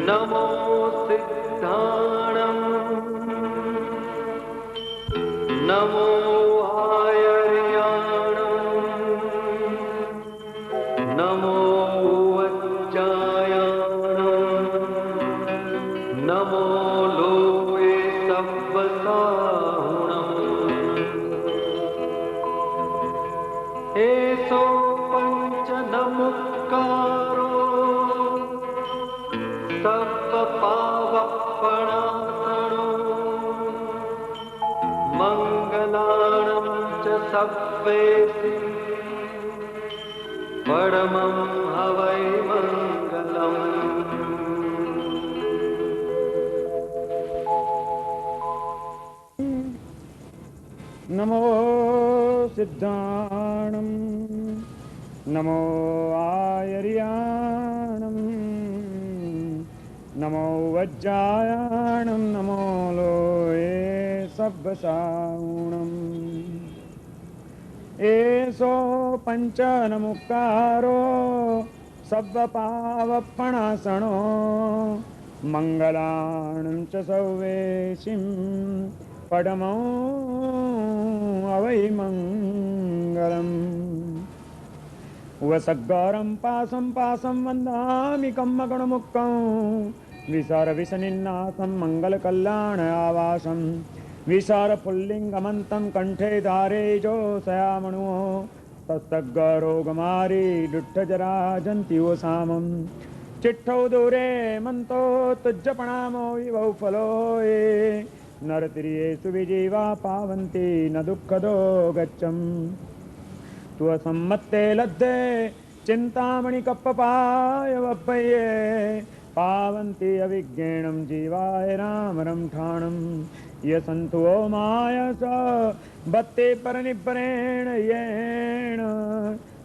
नमो सिद्धाणं नमो आयर्याणं नमो वज्जायाणं नमो लोये सब्बसाहुणम् एसो पंचनमुक्कारो सब्बपावप्पणासनो मंगलाणं च सब्बेसि परमं हवै मंगलम्। नमो सिद्धाणं नमो आयर्याणं नमो वज्जायाणं नमो लोये सब्बसाहुणम् एसो पंचनमुक्कारो सब्बपावप्पणासनो मंगलाणं च सौवेशिं पडमो अवै मंगलम्। वसद्गौरं पासं पासं वन्दामि कम्मगणमुक्तं विसरविसनिन्नासं मङ्गलकल्याण आवासं विसारपुल्लिङ्गमन्तं कण्ठे धारे जोषयामणुः तत्तद्गौरोगमारी दुष्टजराजन्ति वसामं चिट्ठौ दूरे मन्तो तुज्जपणामो विभौ फलो ये नरतिर्येषु विजीवा पावन्ति न दुःखदो गच्छम् त्वसम्मत्ते लब्धे चिन्तामणि कप्पपाय वप्पये पावन्ति अविज्ञेणं जीवाय रामरं ठाणं यसन्तु ओ मायस बत्ते परनिब्बरेण येण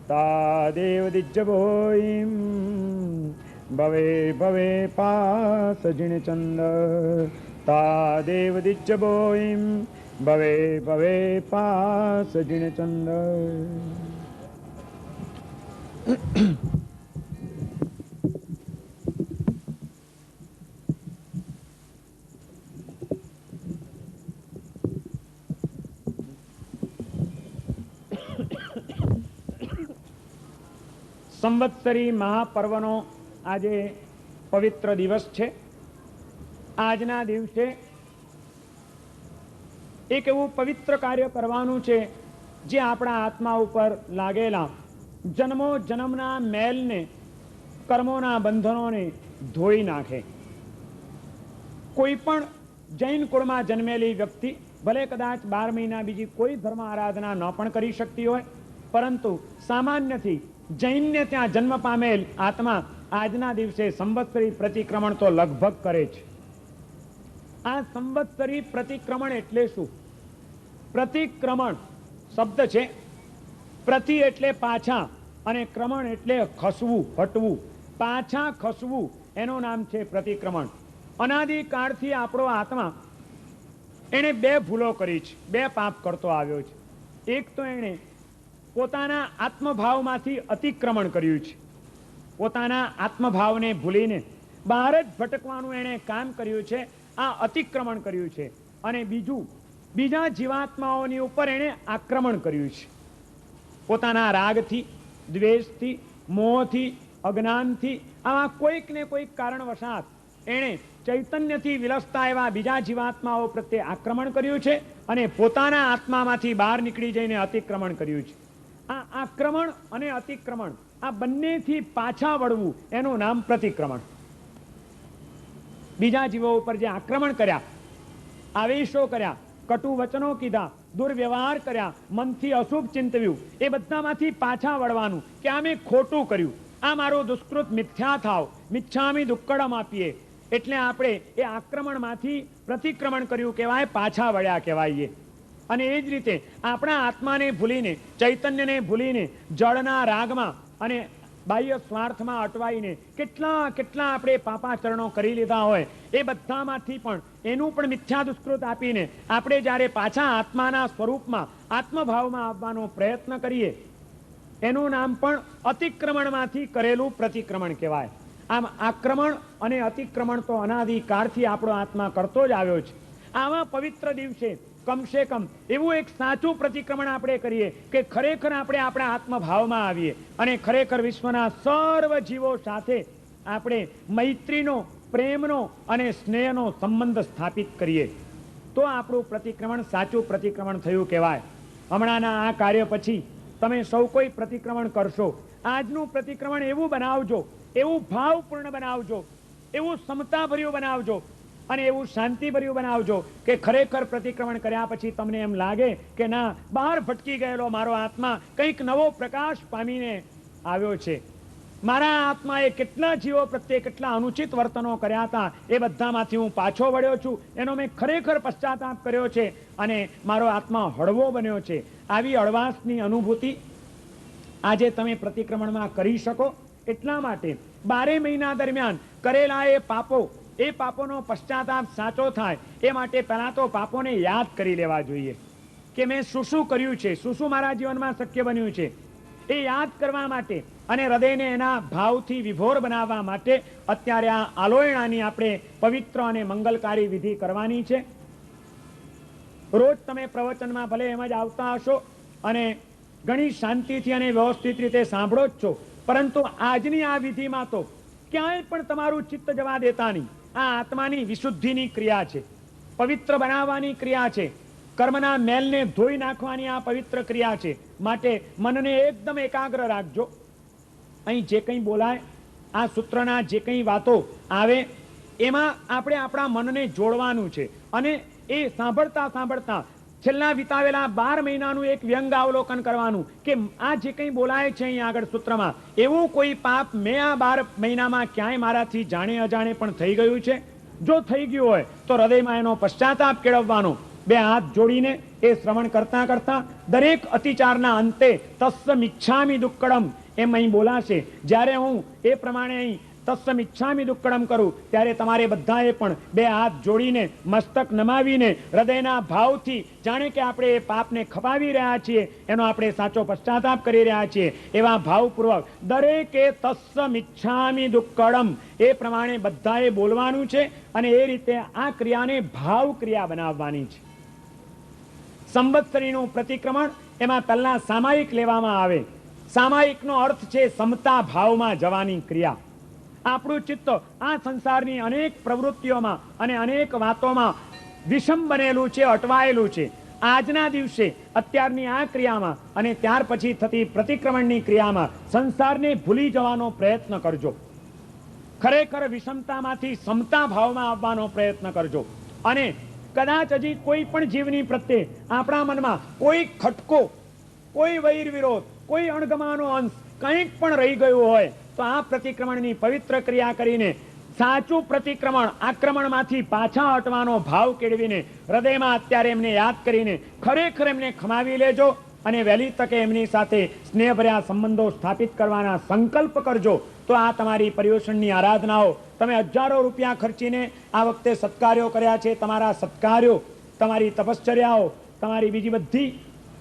तादेव दिज्जभोयिं भवे भवे पास जिणचन्द तादेव दिज्जभोयिं भवे भवे पास जिणचन्द। સંવત્સરી મહાપર્વનો આજે પવિત્ર દિવસ છે. આજના દિવસે એક એવું પવિત્ર કાર્ય કરવાનું છે જે આપણા આત્મા ઉપર લાગેલા જન્મો જન્મના મેલને, કર્મોના બંધનોને ધોઈ નાખે. કોઈ પણ જૈન કુળમાં જન્મેલી વ્યક્તિ ભલે કદાચ 12 મહિના બીજી કોઈ ધર્મ આરાધના ન પણ કરી શકતી હોય, પરંતુ સામાન્યથી જૈનને ત્યાં જન્મ પામેલ આત્મા આજના દિવસે સંવત્સરી પ્રતિક્રમણ તો લગભગ કરે છે. આ સંવત્સરી પ્રતિક્રમણ એટલે શું? પ્રતિક્રમણ શબ્દ છે. પ્રતિ એટલે પાછા અને ક્રમણ એટલે ખસવું, હટવું. પાછા ખસવું એનું નામ છે પ્રતિક્રમણ. અનાદિકાળથી આપણો આત્મા એને 2 ભૂલો કરી છે, 2 પાપ કરતો આવ્યો છે. એક તો એને પોતાના આત્મભાવમાંથી અતિક્રમણ કર્યું છે. પોતાના આત્મભાવને ભૂલીને બહાર જ ભટકવાનું એને કામ કર્યું છે, આ અતિક્રમણ કર્યું છે. અને બીજું, બીજા જીવાત્માઓની ઉપર એને આક્રમણ કર્યું છે. પોતાના રાગથી, દ્વેષથી, મોહથી, અજ્ઞાનથી, આવા કોઈક ને કોઈક કારણવશાત એને ચૈતન્યથી વિલસતા એવા બીજા જીવાત્માઓ પ્રત્યે આક્રમણ કર્યું છે અને પોતાના આત્મામાંથી બહાર નીકળી જઈને અતિક્રમણ કર્યું છે. આ આક્રમણ અને અતિક્રમણ આ બંનેથી પાછા વળવું એનું નામ પ્રતિક્રમણ. બીજા જીવો ઉપર જે આક્રમણ કર્યા, આવેશો કર્યા, કટુ વચનો કીધા, દુર્વ્યવહાર કર્યા, મનથી અશુભ ચિંતવ્યું, એ બધામાંથી પાછા વળવાનું કે આ મેં ખોટું કર્યું, આ મારો દુષ્કૃત મિથ્યા થાવ, મિચ્છામી દુક્કડમ આપીએ. એટલે આપણે એ આક્રમણમાંથી પ્રતિક્રમણ કર્યું કહેવાય, પાછા વળ્યા કહેવાય. અને એ જ રીતે આપણા આત્માને ભૂલીને, ચૈતન્યને ભૂલીને, જળના રાગમાં અને બાહ્ય સ્વાર્થમાં અટવાઈને કેટલા કેટલા આપણે પાપાચરણો કરી લીધા હોય, એ બધામાંથી પણ એનું પણ મિથ્યા દુષ્કૃત આપીને આપણે જ્યારે પાછા આત્માના સ્વરૂપમાં, આત્મભાવમાં આવવાનો પ્રયત્ન કરીએ, એનું નામ પણ અતિક્રમણમાંથી કરેલું પ્રતિક્રમણ કહેવાય. આમ આક્રમણ અને અતિક્રમણ તો અનાદિકાળથી આપણો આત્મા કરતો જ આવ્યો છે. આવા પવિત્ર દિવસે કમસે કમ એવું એક સાચું પ્રતિક્રમણ આપણે કરીએ કે ખરેખર આપણે આપણા આત્મભાવમાં આવીએ અને ખરેખર વિશ્વના સર્વ જીવો સાથે આપણે મૈત્રીનો, પ્રેમનો અને સ્નેહનો સંબંધ સ્થાપિત કરીએ તો આપણું પ્રતિક્રમણ સાચું પ્રતિક્રમણ થયું કહેવાય. હમણાંના આ કાર્ય પછી તમે સૌ કોઈ પ્રતિક્રમણ કરશો. આજનું પ્રતિક્રમણ એવું બનાવજો, એવું ભાવપૂર્ણ બનાવજો, એવું સમતાભર્યું બનાવજો અને એવું શાંતિભર્યું બનાવજો કે ખરેખર પ્રતિક્રમણ કર્યા પછી તમને એમ લાગે કે ના, બહાર ભટકી ગયેલો મારો આત્મા કંઈક નવો પ્રકાશ પામીને આવ્યો છે. મારા આત્માએ કેટલા જીવો પ્રત્યે કેટલા અનુચિત વર્તનો કર્યા હતા, એ બધામાંથી હું પાછો વળ્યો છું. એનો મેં ખરેખર પશ્ચાતાપ કર્યો છે અને મારો આત્મા હળવો બન્યો છે. આવી હળવાશની અનુભૂતિ આજે તમે પ્રતિક્રમણમાં કરી શકો. એટલા માટે 12 મહિના દરમિયાન કરેલા એ પાપોનો પશ્ચાતાપ સાચો થાય એ માટે પહેલા તો પાપોને યાદ કરી લેવા જોઈએ કે મેં શું શું કર્યું છે, શું શું મારા જીવનમાં શક્ય બન્યું છે. એ યાદ કરવા માટે અને હૃદયને એના ભાવથી વિભોર બનાવવા માટે અત્યારે આ આલોયણાની આપણે પવિત્ર અને મંગલકારી વિધિ કરવાની છે. રોજ તમે પ્રવચનમાં ભલે એમ જ આવતા હશો અને ઘણી શાંતિથી અને વ્યવસ્થિત રીતે સાંભળો જ છો, પરંતુ આજની આ વિધિમાં તો ક્યાંય પણ તમારું ચિત્ત જવા દેતા નહીં. આ આત્માની વિશુદ્ધિની ક્રિયા છે, પવિત્ર બનાવવાની ક્રિયા છે, કર્મના મેલને ધોઈ નાખવાની આ પવિત્ર ક્રિયા છે. માટે મનને એકદમ એકાગ્ર રાખજો. અહીં જે કંઈ બોલાય, આ સૂત્રના જે કંઈ વાતો આવે એમાં આપણે આપણા મનને જોડવાનું છે અને એ સાંભળતા સાંભળતા છેલ્લા વિતાવેલા 12 મહિનાનું એક વ્યંગ અવલોકન કરવાનું કે આ જે કંઈ બોલાય છે અહીં આગળ સૂત્રમાં, એવું કોઈ પાપ મેં આ 12 મહિનામાં ક્યાંય મારાથી જાણે અજાણે પણ થઈ ગયું છે? જો થઈ ગયું હોય તો હૃદયમાં એનો પશ્ચાતાપ કેળવવાનો. 2 હાથ જોડીને એ શ્રવણ કરતા કરતા દરેક અતિચારના અંતે તસ્સમિચ્છામિ દુક્કડમ એમ અહીં બોલાશે. જ્યારે હું એ પ્રમાણે અહીં તસ્સમિચ્છામિ દુક્કડમ કરું ત્યારે તમારે બધાએ પણ 2 હાથ જોડીને મસ્તક નમાવીને હૃદયના ભાવથી જાણે કે આપણે એ પાપને ખપાવી રહ્યા છીએ, એનો આપણે સાચો પશ્ચાતાપ કરી રહ્યા છીએ એવા ભાવપૂર્વક દરેકે તસ્સમિચ્છામિ દુક્કડમ એ પ્રમાણે બધાએ બોલવાનું છે અને એ રીતે આ ક્રિયાને ભાવ ક્રિયા બનાવવાની છે. સંવત્સરીનું પ્રતિક્રમણ એમાં પહેલા સામાયિક લેવામાં આવે. સામાયિકનો અર્થ છે સમતા ભાવમાં જવાની ક્રિયા. આપણું ચિત્ત આ સંસારની અનેક પ્રવૃત્તિઓમાં અને અનેક વાતોમાં વિષમ બનેલું છે, અટવાયેલું છે. આજના દિવસે અત્યારની આ ક્રિયામાં અને ત્યાર પછી થતી પ્રતિક્રમણની ક્રિયામાં સંસારને ભૂલી જવાનો પ્રયત્ન કરજો. ખરેખર વિષમતામાંથી સમતા ભાવમાં આવવાનો પ્રયત્ન કરજો. અને કદાચ હજી કોઈ પણ જીવની પ્રત્યે આપણા મનમાં કોઈ ખટકો, કોઈ વૈર વિરોધ, કોઈ અણગમાનો અંશ કંઈક પણ રહી ગયું હોય તો આ પ્રતિક્રમણની પવિત્ર ક્રિયા કરીને સાચું પ્રતિક્રમણ આક્રમણમાંથી પાછા હટવાનો ભાવ કેળવીને હૃદયમાં અત્યારે એમને યાદ કરીને ખરેખર એમને ખમાવી લેજો અને વહેલી તકે એમની સાથે સ્નેહભર્યા સંબંધો સ્થાપિત કરવાના સંકલ્પ કરજો. તો આ તમારી પર્યુષણની આરાધનાઓ, તમે હજારો રૂપિયા ખર્ચીને આ વખતે સત્કાર્યો કર્યા છે, તમારા સત્કાર્યો, તમારી તપશ્ચર્યાઓ, તમારી બીજી બધી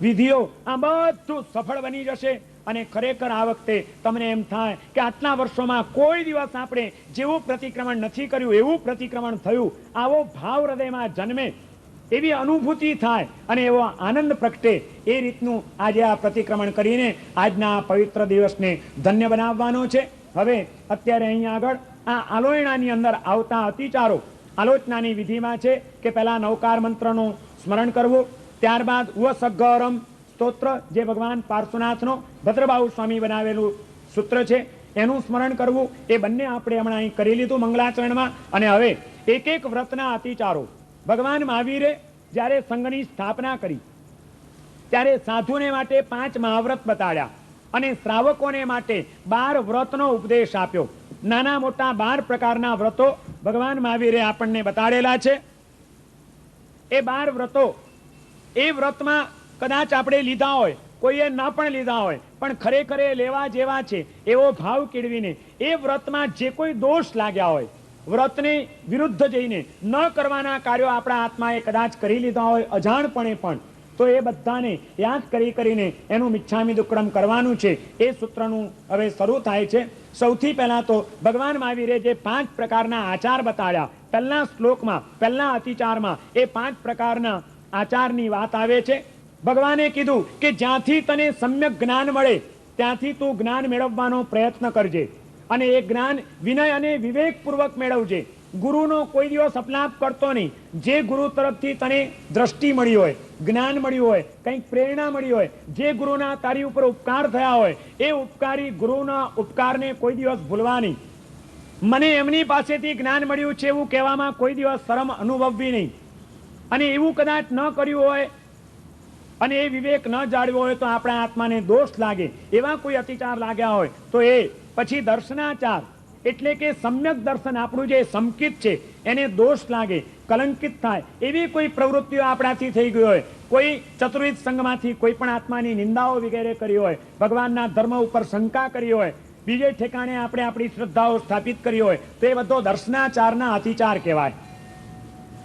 વિધિઓ, આ બધું સફળ બની જશે. અને ખરેખર આ વખતે તમને એમ થાય કે આટલા વર્ષોમાં કોઈ દિવસ આપણે જેવું પ્રતિક્રમણ નથી કર્યું એવું પ્રતિક્રમણ થયું. આવો ભાવ હૃદયમાં જન્મે, એવી અનુભૂતિ થાય અને એવો આનંદ પ્રગટે, એ રીતનું આજે આ પ્રતિક્રમણ કરીને આજના પવિત્ર દિવસને ધન્ય બનાવવાનો છે. હવે અત્યારે અહીં આગળ આ આલોયણાની અંદર આવતા અતિચારો આલોચનાની વિધિમાં છે કે પહેલા નવકાર મંત્રનું સ્મરણ કરવું, ત્યારબાદ ઉવસગ્ગરમ સ્તોત્ર જે ભગવાન પાર્શ્વનાથનો ભદ્રબાહુ સ્વામી બનાવેલું સૂત્ર છે એનું સ્મરણ કરવું. એ બંને આપણે હમણાં અહીં કરી લીધું મંગલાચરણમાં. અને હવે એક એક વ્રતના અતિચારો, ભગવાન મહાવીરે જ્યારે સંઘની સ્થાપના કરી ત્યારે સાધુને માટે 5 મહાવ્રત બતાડ્યા અને શ્રાવકોને માટે 12 વ્રતનો ઉપદેશ આપ્યો. નાના મોટા 12 પ્રકારના વ્રતો ભગવાન મહાવીરે આપણને બતાડેલા છે. એ 12 વ્રતો, એ વ્રતમાં કદાચ આપણે લીધા હોય, કોઈએ ન પણ લીધા હોય, પણ ખરેખર એ લેવા જેવા છે એવો ભાવ કેળવીને એ વ્રતમાં જે કોઈ દોષ લાગ્યા હોય, વ્રતને વિરુદ્ધ જઈને ન કરવાના કાર્યો આપણા આત્માએ કદાચ કરી લીધા હોય અજાણપણે પણ, તો એ બધાને યાદ કરીને એનું મિચ્છામિ દુક્કડમ કરવાનું છે. એ સૂત્રનું હવે શરૂ થાય છે. સૌથી પહેલા તો ભગવાન મહાવીરે જે 5 પ્રકારના આચાર બતાડ્યા, પહેલા શ્લોકમાં, પહેલા અતિચારમાં એ 5 પ્રકારના આચારની વાત આવે છે. ભગવાને કીધું કે જ્યાંથી તને સમ્યક જ્ઞાન મળે ત્યાંથી તું જ્ઞાન મેળવવાનો પ્રયત્ન કરજે, અને એ જ્ઞાન વિનય અને વિવેકપૂર્વક મેળવજે. ગુરુનો કોઈ દિવસ અપલાપ કરતો નહીં. જે ગુરુ તરફથી તને દ્રષ્ટિ મળી હોય, જ્ઞાન મળ્યું હોય, કંઈક પ્રેરણા મળી હોય, જે ગુરુના તારી ઉપર ઉપકાર થયા હોય, એ ઉપકારી ગુરુના ઉપકારને કોઈ દિવસ ભૂલવા નહીં. મને એમની પાસેથી જ્ઞાન મળ્યું છે એવું કહેવામાં કોઈ દિવસ શરમ અનુભવવી નહીં. અને એવું કદાચ ન કર્યું હોય અને એ વિવેક ન જાળવ્યો હોય તો આપણા આત્માને દોષ લાગે. એવા કોઈ અતિચાર લાગ્યા હોય તો એ પછી દર્શનાચાર, એટલે કે સમ્યક દર્શન આપણું જે સંકિત છે એને દોષ લાગે, કલંકિત થાય, એવી કોઈ પ્રવૃત્તિઓ આપણાથી થઈ ગઈ હોય, કોઈ ચતુર્વિધ સંઘમાંથી કોઈ પણ આત્માની નિંદાઓ વગેરે કરી હોય, ભગવાનના ધર્મ ઉપર શંકા કરી હોય, બીજે ઠેકાણે આપણે આપણી શ્રદ્ધાઓ સ્થાપિત કરી હોય, તો એ બધો દર્શનાચારના અતિચાર કહેવાય.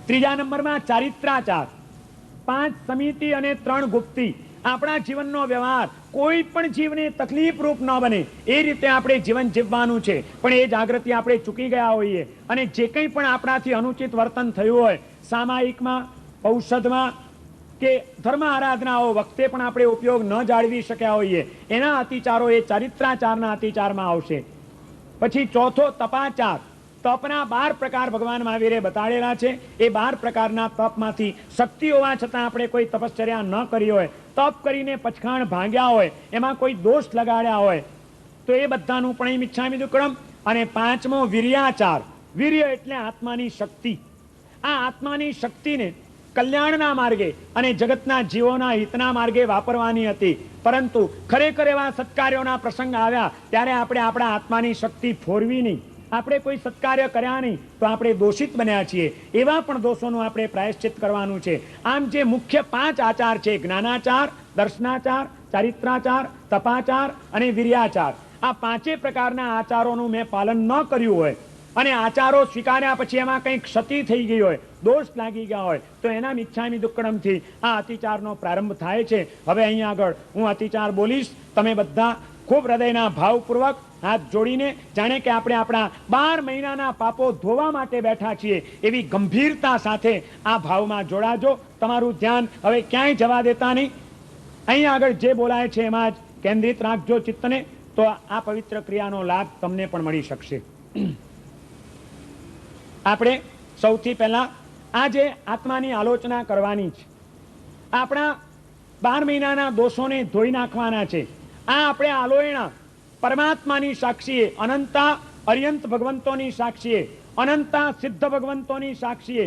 ત્રીજા નંબરમાં ચારિત્રાચાર. 5 સમિતિ અને 3 ગુપ્તિ. આપણા જીવનનો વ્યવહાર કોઈ પણ જીવને તકલીફ રૂપ ન બને એ રીતે આપણે જીવન જીવવાનું છે. પણ એ જાગૃતિ આપણે ચૂકી ગયા હોઈએ અને જે કંઈ પણ આપણાથી અનુચિત વર્તન થયું હોય, સામાયિકમાં, ઔષધમાં કે ધર્મ આરાધનાઓ વખતે પણ આપણે ઉપયોગ ન જાળવી શક્યા હોઈએ, એના અતિચારો એ ચારિત્રાચારના અતિચારમાં આવશે. પછી ચોથો તપાચાર. તપના 12 પ્રકાર ભગવાન મહાવીરે બતાડેલા છે. એ 12 પ્રકારના તપમાંથી શક્તિ હોવા છતાં આપણે કોઈ તપશ્ચર્યા ન કરી હોય, તપ કરીને પચખાણ ભાંગ્યા હોય, એમાં કોઈ દોષ લગાડ્યા હોય, તો એ બધાનું પણ મિચ્છામિ દુક્કડમ. અને 5મો વીર્યાચાર. વીર્ય એટલે આત્માની શક્તિ. આ આત્માની શક્તિને કલ્યાણના માર્ગે અને જગતના જીવોના હિતના માર્ગે વાપરવાની હતી. પરંતુ ખરેખર એવા સત્કાર્યોના પ્રસંગ આવ્યા ત્યારે આપણે આપણા આત્માની શક્તિ ફોરવી નહીં. આપણે કોઈ સત્કાર્ય કર્યા નહીં તો આપણે દોષિત બન્યા છીએ. એવા પણ દોષોનું આપણે પ્રાયશ્ચિત કરવાનું છે. આમ જે મુખ્ય 5 આચાર છે, જ્ઞાનાચાર, દર્શનાચાર, ચારિત્રાચાર, તપાચાર અને વીર્યાચાર, આ 5 પ્રકારના આચારોનું મેં પાલન ન કર્યું હોય અને આચારો સ્વીકાર્યા પછી એમાં કંઈ ક્ષતિ થઈ ગઈ હોય, દોષ લાગી ગયા હોય, તો એના મિચ્છામિ દુક્કડમથી આ અતિચારનો પ્રારંભ થાય છે. હવે અહીં આગળ હું અતિચાર બોલીશ. તમે બધા ખૂબ હૃદયના ભાવપૂર્વક હાથ જોડીને, જાણે કે આપણે આપણા 12 મહિનાના પાપો ધોવા માટે બેઠા છીએ એવી ગંભીરતા સાથે આ ભાવમાં જોડાજો. તમારું ધ્યાન હવે ક્યાંય જવા દેતા નહીં. અહીં આગળ જે બોલાય છે એમાં જ કેન્દ્રિત રાખજો ચિત્તને, તો આ પવિત્ર ક્રિયાનો લાભ તમને પણ મળી શકશે. આપણે સૌથી પહેલા આજે આત્માની આલોચના કરવાની છે. આપણા 12 મહિનાના દોષોને ધોઈ નાખવાના છે. આ આપણે આલોયણા પરમાત્માની સાક્ષીએ, અનંતા અર્યંત ભગવંતોની સાક્ષીએ, અનંતા સિદ્ધ ભગવંતોની સાક્ષીએ,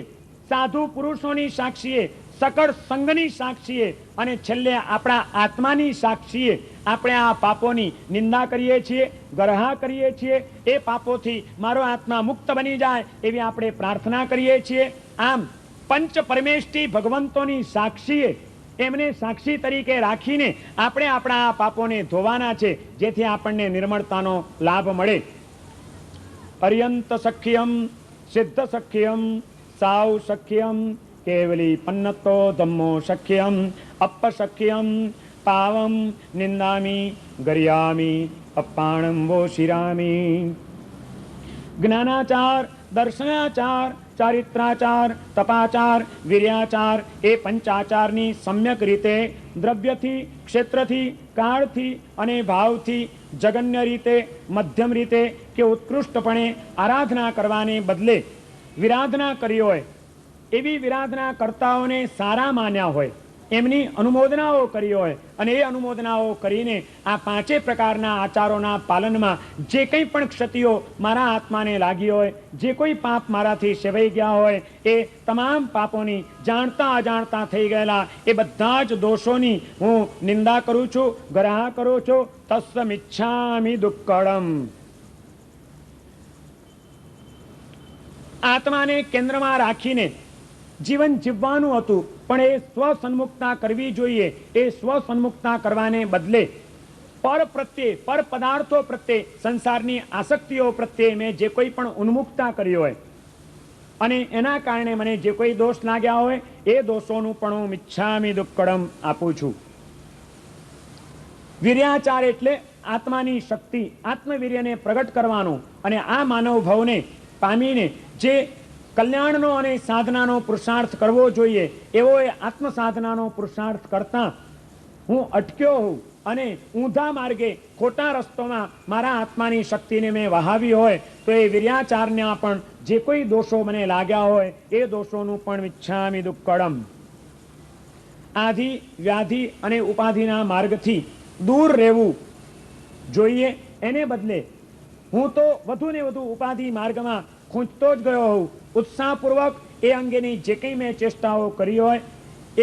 સાધુ પુરુષોની સાક્ષીએ, સકળ સંઘની સાક્ષીએ અને છેલ્લે આપણા આત્માની સાક્ષીએ આપણે આ પાપોની નિંદા કરીએ છીએ, ગરહા કરીએ છીએ. એ પાપોથી મારો આત્મા મુક્ત બની જાય એવી આપણે પ્રાર્થના કરીએ છીએ. આમ પંચ પરમેષ્ઠી ભગવંતોની સાક્ષીએ, એમને સાક્ષી તરીકે રાખીને આપણે આપણા આ પાપોને ધોવાના છે, જેથી આપણને નિર્મળતાનો લાભ મળે. અર્યંત સખ્યમ, સિદ્ધ સખ્યમ, સાવ સખ્યમ, કેવલી પન્નતો ધમ્મો સખ્યમ, અપસખ્યમ, પાવમ નિંદામી, ગર્યામી, અપાણમ વો શિરામી. જ્ઞાનાચાર, દર્શનાચાર, ચારિત્રાચાર, તપાચાર, વીર્યાચાર એ પંચાચારની સમ્યક રીતે દ્રવ્યથી, ક્ષેત્રથી, કાળથી અને ભાવથી જગન્ય રીતે, મધ્યમ રીતે કે ઉત્કૃષ્ટપણે આરાધના કરવાને બદલે વિરાધના કરી હોય, એવી વિરાધના કરતાઓને સારા માન્યા હોય, એમની અનુમોદનાઓ કરી હોય અને એ અનુમોદનાઓ કરીને આ 5 પ્રકારના આચારોના પાલનમાં જે કંઈ પણ ક્ષતિઓ મારા આત્માને લાગી હોય, જે કોઈ પાપ મારાથી સેવાઈ ગયા હોય, એ તમામ પાપોની જાણતા અજાણતા થઈ ગયેલા એ બધા જ દોષોની હું નિંદા કરું છું, ગરહા કરું છું. તસ્મિચ્છામિ દુક્કડમ. આત્માને કેન્દ્રમાં રાખીને જીવન જીવવાનું હતું, પણ એ સ્વસન્મુખતા કરવી જોઈએ. એ સ્વસન્મુખતા કરવાને બદલે પર પ્રત્યે, પર પદાર્થો પ્રત્યે, સંસારની આસક્તિઓ પ્રત્યે મેં જે કોઈ પણ ઉન્મુખતા કરી હોય, અને એના કારણે મને જે કોઈ દોષ લાગ્યા હોય એ દોષોનું પણ હું મિચ્છામિ દુક્કડમ આપું છું. વીર્યાચાર એટલે આત્માની શક્તિ, આત્મવીર્યને પ્રગટ કરવાનો અને આ માનવ ભાવને પામીને જે કલ્યાણનો અને સાધનાનો પુરુષાર્થ કરવો જોઈએ એવો એ આત્મ સાધનાનો પુરુષાર્થ કરતા હું અટક્યો હોઉં અને ઊંધા માર્ગે ખોટા રસ્તોમાં મારા આત્માની શક્તિને મેં વહાવી હોય તો એ વીર્યાચારના પણ જે કોઈ દોષો મને લાગ્યા હોય એ દોષોનું પણ મિચ્છામિ દુક્કડમ. આધિ વ્યાધિ અને ઉપાધિના માર્ગથી દૂર રહેવું જોઈએ. એને બદલે હું તો વધુ ને વધુ ઉપાધિ માર્ગમાં ખૂંચતો જ ગયો હોઉં. ઉત્સાહપૂર્વક એ અંગેની જે કંઈ મેં ચેષ્ટાઓ કરી હોય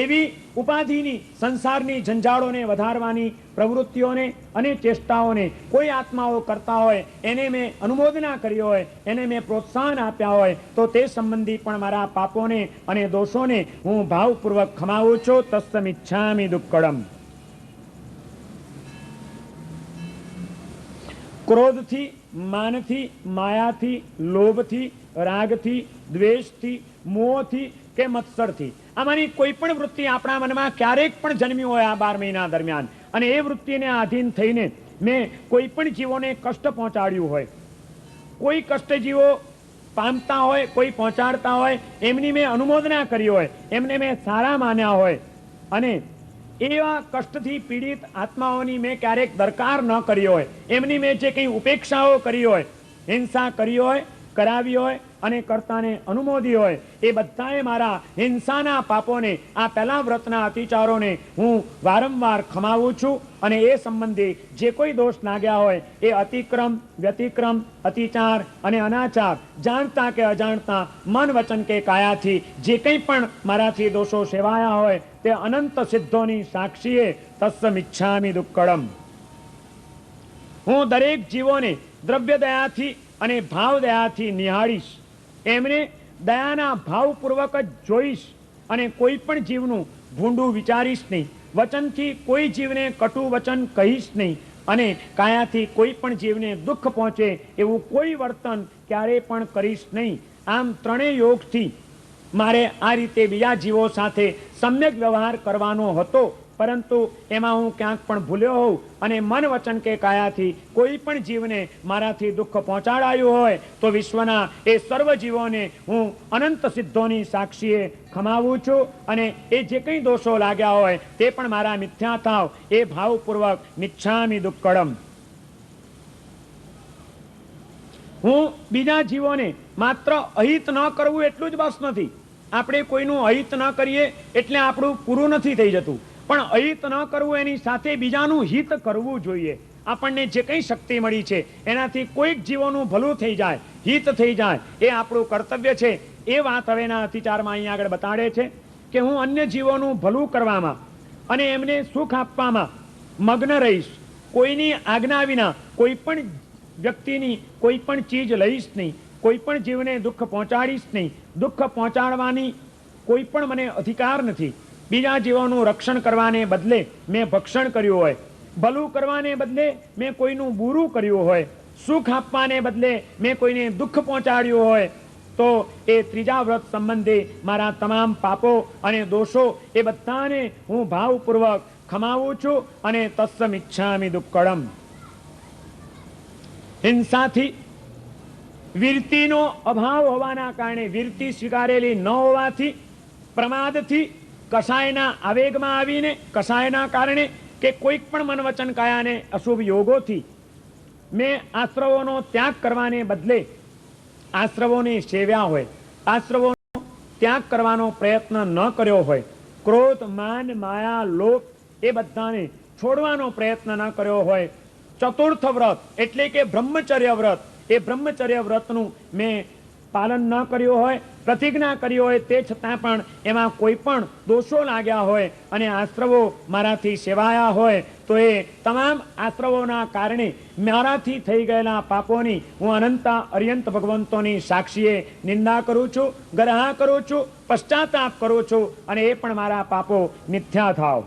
એવી ઉપાધિની સંસારની ઝંઝાળોને વધારવાની પ્રવૃત્તિઓને અને ચેષ્ટાઓને કોઈ આત્માઓ કરતા હોય એને મેં અનુમોદના કરી હોય, એને મેં પ્રોત્સાહન આપ્યા હોય તો તે સંબંધી પણ મારા પાપોને અને દોષોને હું ભાવપૂર્વક ખમાવું છું. તસ્મિચ્છામિ દુક્કડમ. ક્રોધથી, માનથી, માયાથી, લોભથી, રાગથી, દ્વેષથી, મોહથી કે મત્સરથી આમાંની કોઈ પણ વૃત્તિ આપણા મનમાં ક્યારેક પણ જન્મી હોય આ 12 મહિના દરમિયાન અને એ વૃત્તિને આધીન થઈને મેં કોઈ પણ જીવોને કષ્ટ પહોંચાડ્યું હોય, કોઈ કષ્ટ જીવો પામતા હોય, કોઈ પહોંચાડતા હોય એમની મેં અનુમોદના કરી હોય, એમને મેં સારા માન્યા હોય અને એવા કષ્ટથી પીડિત આત્માઓની મેં ક્યારેક દરકાર ન કરી હોય, એમની મેં જે કંઈ ઉપેક્ષાઓ કરી હોય, હિંસા કરી હોય, કરાવી હોય અને કર્તાને અનુમોદી હોય એ બધાએ મારા હિંસાના પાપોને, આ પહેલા વ્રતના અતિચારોને હું વારંવાર ખમાવું છું અને એ સંબંધી જે કોઈ દોષ લાગ્યા હોય એ અતિક્રમ, વ્યતિક્રમ, અતિચાર અને અનાચાર જાણતા કે અજાણતા મન, વચન કે કાયાથી જે કંઈ પણ મારાથી દોષો સેવાયા હોય તે અનંત સિદ્ધોની સાક્ષીએ તસ્મિચ્છામિ દુક્કડમ. હું દરેક જીવોને દ્રવ્ય દયાથી અને ભાવ દયાથી નિહાળીશ, એમને દયાના ભાવપૂર્વક જ જોઈશ અને કોઈ પણ જીવનું ભૂંડું વિચારીશ નહીં, વચનથી કોઈ જીવને કટુ વચન કહીશ નહીં અને કાયાથી કોઈ પણ જીવને દુઃખ પહોંચે એવું કોઈ વર્તન ક્યારેય પણ કરીશ નહીં. આમ ત્રણેય યોગથી મારે આ રીતે બીજા જીવો સાથે સમ્યક વ્યવહાર કરવાનો હતો, પરંતુ એમાં હું ક્યાંક પણ ભૂલ્યો હોઉં અને મન, વચન કે કાયાથી કોઈ પણ જીવને મારાથી દુઃખ પહોંચાડાયું હોય તો વિશ્વના એ સર્વ જીવોને હું અનંત સિદ્ધોની સાક્ષીએ ખમાવું છું અને એ જે કંઈ દોષો લાગ્યા હોય તે પણ મારા મિથ્યા થાવ એ ભાવપૂર્વક મિચ્છામિ દુક્કડમ. હું બીજા જીવોને માત્ર અહિત ન કરવું એટલું જ બસ નથી. આપણે કોઈનું અહિત ન કરીએ એટલે આપણું પૂરું નથી થઈ જતું, પણ અહિત ન કરવું એની સાથે બીજાનું હિત કરવું જોઈએ. આપણને જે કંઈ શક્તિ મળી છે એનાથી કોઈક જીવોનું ભલું થઈ જાય, હિત થઈ જાય એ આપણું કર્તવ્ય છે. એ વાત હવેના અતિચારમાં અહીંયા આગળ બતાડે છે કે હું અન્ય જીવોનું ભલું કરવામાં અને એમને સુખ આપવામાં મગ્ન રહીશ. કોઈની આજ્ઞા વિના કોઈ પણ વ્યક્તિની કોઈ પણ ચીજ લઈશ નહીં, કોઈ પણ જીવને દુઃખ પહોંચાડીશ નહીં. દુઃખ પહોંચાડવાની કોઈ પણ મને અધિકાર નથી. બીજા જીવોનું રક્ષણ કરવાને બદલે મેં ભક્ષણ કર્યું હોય, ભલું કરવાને બદલે મેં કોઈનું બુરું કર્યું હોય, સુખ આપવાને બદલે મેં કોઈને દુઃખ પહોંચાડ્યું હોય તો એ ત્રીજા વ્રત સંબંધે મારા તમામ પાપો અને દોષો એ બધાને હું ભાવપૂર્વક ખમાવું છું અને તસ્મિચ્છામિ દુક્કડમ. હિંસાથી, વીરતીનો અભાવ હોવાના કારણે, વીરતી સ્વીકારેલી ન હોવાથી, પ્રમાદથી, કસાયના આવેગમાં આવીને, કસાયના કારણે કે કોઈક પણ મન, વચન, કાયાને અશુભ યોગોથી મેં આશ્રવોનો ત્યાગ કરવાને બદલે આશ્રવોને સેવ્યા હોય, આશ્રવોનો ત્યાગ કરવાનો પ્રયત્ન ન કર્યો હોય, ક્રોધ, માન, માયા, લોભ એ બધાને છોડવાનો પ્રયત્ન ન કર્યો હોય, ચતુર્થ વ્રત એટલે કે બ્રહ્મચર્ય વ્રત, એ બ્રહ્મચર્ય વ્રતનું મેં પાલન ન કર્યું હોય, પ્રતિજ્ઞા કરી હોય, તે છતાં પણ એમાં કોઈ પણ દોષો લાગ્યા હોય અને આશ્રવો મારાથી સેવાયા હોય તો એ તમામ આશ્રવોના કારણે મારાથી થઈ ગયેલા પાપોની હું અનંતા અર્યંત ભગવંતોની સાક્ષીએ નિંદા કરું છું, ગરહા કરું છું, પશ્ચાતાપ કરું છું અને એ પણ મારા પાપો મિથ્યા થાવ.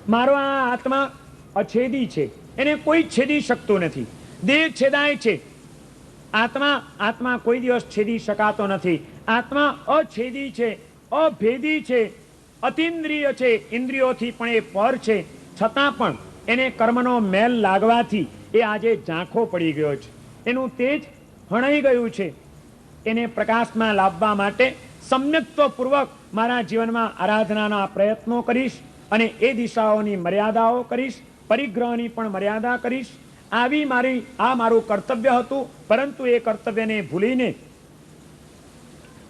મારો આ આત્મા અછેદી છે, એને કોઈ છેદી શકતું નથી. દેહ છેદાય છે, આત્મા કોઈ દિવસ છેદી શકાતો નથી. આત્મા અછેદી છે, અભેદી છે, અતિન્દ્રિય છે, ઇન્દ્રિયોથી પણ એ પર છે. છતાં પણ એને કર્મનો મેલ લાગવાથી એ આજે ઝાંખો પડી ગયો છે, એનું તેજ હણાઈ ગયું છે. એને પ્રકાશમાં લાવવા માટે સમ્યક્ત્વપૂર્વક મારા જીવનમાં આરાધનાના પ્રયત્નો કરીશ અને એ દિશાઓની મર્યાદાઓ કરીશ, પરિગ્રહની પણ મર્યાદા કરીશ. આ મારું કર્તવ્ય હતું, પરંતુ એ કર્તવ્યને ભૂલીને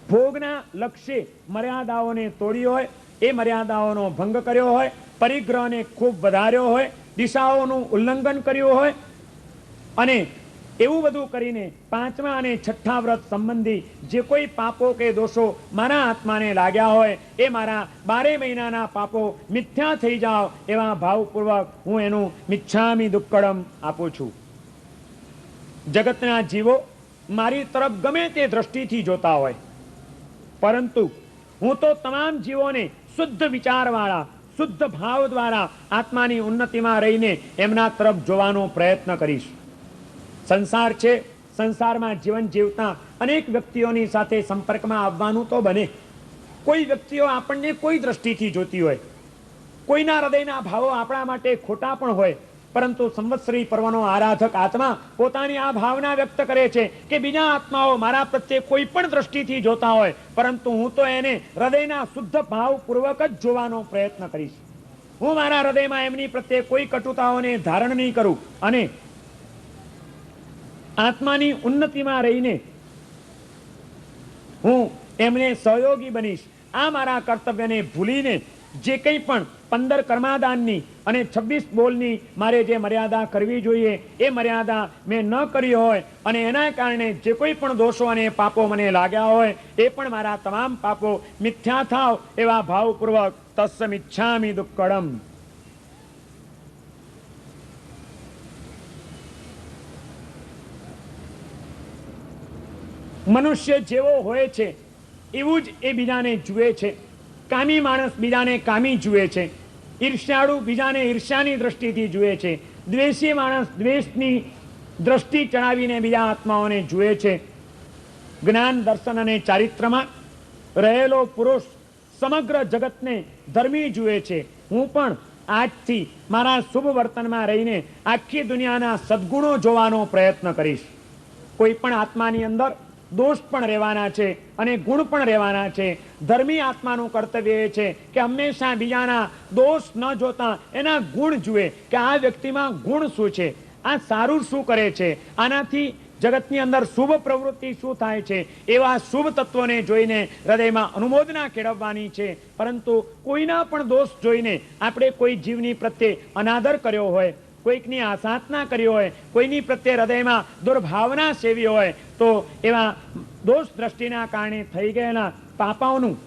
ભોગના લક્ષ્યે મર્યાદાઓને તોડી હોય, એ મર્યાદાઓનો ભંગ કર્યો હોય, પરિગ્રહને ખૂબ વધાર્યો હોય, દિશાઓનું ઉલ્લંઘન કર્યું હોય અને એવું બધું કરીને પાંચમા અને છઠ્ઠા વ્રત સંબંધી જે કોઈ પાપો કે દોષો મારા આત્માને લાગ્યા હોય એ મારા 12 મહિનાના પાપો મિથ્યા થઈ જાવ એવા ભાવપૂર્વક હું એનું મિચ્છામિ દુક્કડમ આપું છું. જગતના જીવો મારી તરફ ગમે તે દ્રષ્ટિથી જોતા હોય, પરંતુ હું તો તમામ જીવોને શુદ્ધ વિચારવાળા, શુદ્ધ ભાવ દ્વારા આત્માની ઉન્નતિમાં રહીને એમના તરફ જોવાનો પ્રયત્ન કરીશ. સંસાર છે, સંસારમાં જીવન જીવતા અનેક વ્યક્તિઓની સાથે સંપર્કમાં આવવાનું તો બને. કોઈ વ્યક્તિઓ આપણને કોઈ દ્રષ્ટિથી જોતી હોય, કોઈના હૃદયના ભાવો આપણા માટે ખોટા પણ હોય, પરંતુ સંવત્સરી પર્વનો આરાધક આત્મા પોતાની આ ભાવના વ્યક્ત કરે છે કે બીજા આત્માઓ મારા પ્રત્યે કોઈ પણ દ્રષ્ટિથી જોતા હોય, પરંતુ હું તો એને હૃદયના શુદ્ધ ભાવપૂર્વક જ જોવાનો પ્રયત્ન કરીશ. હું મારા હૃદયમાં એમની પ્રત્યે કોઈ કટુતાઓને ધારણ નહીં કરું અને આત્માની ઉન્નતિમાં રહીને હું એમને સહયોગી બનીશ. આ મારા કર્તવ્યને ભૂલીને જે કંઈ પણ 15 કર્માદાનની અને 26 બોલની મારે જે મર્યાદા કરવી જોઈએ એ મર્યાદા મેં ન કરી હોય અને એના કારણે જે કોઈ પણ દોષો અને પાપો મને લાગ્યા હોય એ પણ મારા તમામ પાપો મિથ્યા થાવ એવા ભાવપૂર્વક તસ્સમિચ્છામિ દુક્કડમ. મનુષ્ય જેવો હોય છે એવું જ એ બીજાને જુએ છે. કામી માણસ બીજાને કામી જુએ છે, ઈર્ષ્યાળુ બીજાને ઈર્ષ્યાની દ્રષ્ટિથી જુએ છે, દ્વેષી માણસ દ્વેષની દ્રષ્ટિ ચડાવીને બીજા આત્માઓને જુએ છે. જ્ઞાન, દર્શન અને ચારિત્રમાં રહેલો પુરુષ સમગ્ર જગતને ધર્મી જુએ છે. હું પણ આજથી મારા શુભ વર્તનમાં રહીને આખી દુનિયાના સદગુણો જોવાનો પ્રયત્ન કરીશ. કોઈ પણ આત્માની અંદર દોષ પણ રહેવાના છે અને ગુણ પણ રહેવાના છે. ધર્મી આત્માનું કર્તવ્ય એ છે કે હંમેશા બીજાના દોષ ન જોતા એના ગુણ જુએ કે આ વ્યક્તિમાં ગુણ શું છે, આ સારું શું કરે છે, આનાથી જગતની અંદર શુભ પ્રવૃત્તિ શું થાય છે, એવા શુભ તત્વોને જોઈને હૃદયમાં અનુમોદના કેળવવાની છે. પરંતુ કોઈના પણ દોષ જોઈને આપણે કોઈ જીવની પ્રત્યે અનાદર કર્યો હોય, કોઈકની આસાધના કરી હોય, કોઈની પ્રત્યે હૃદયમાં દુર્ભાવના સેવી હોય, તો એવા દોષ દ્રષ્ટિના કારણે થઈ ગયેલા પાપાઓનું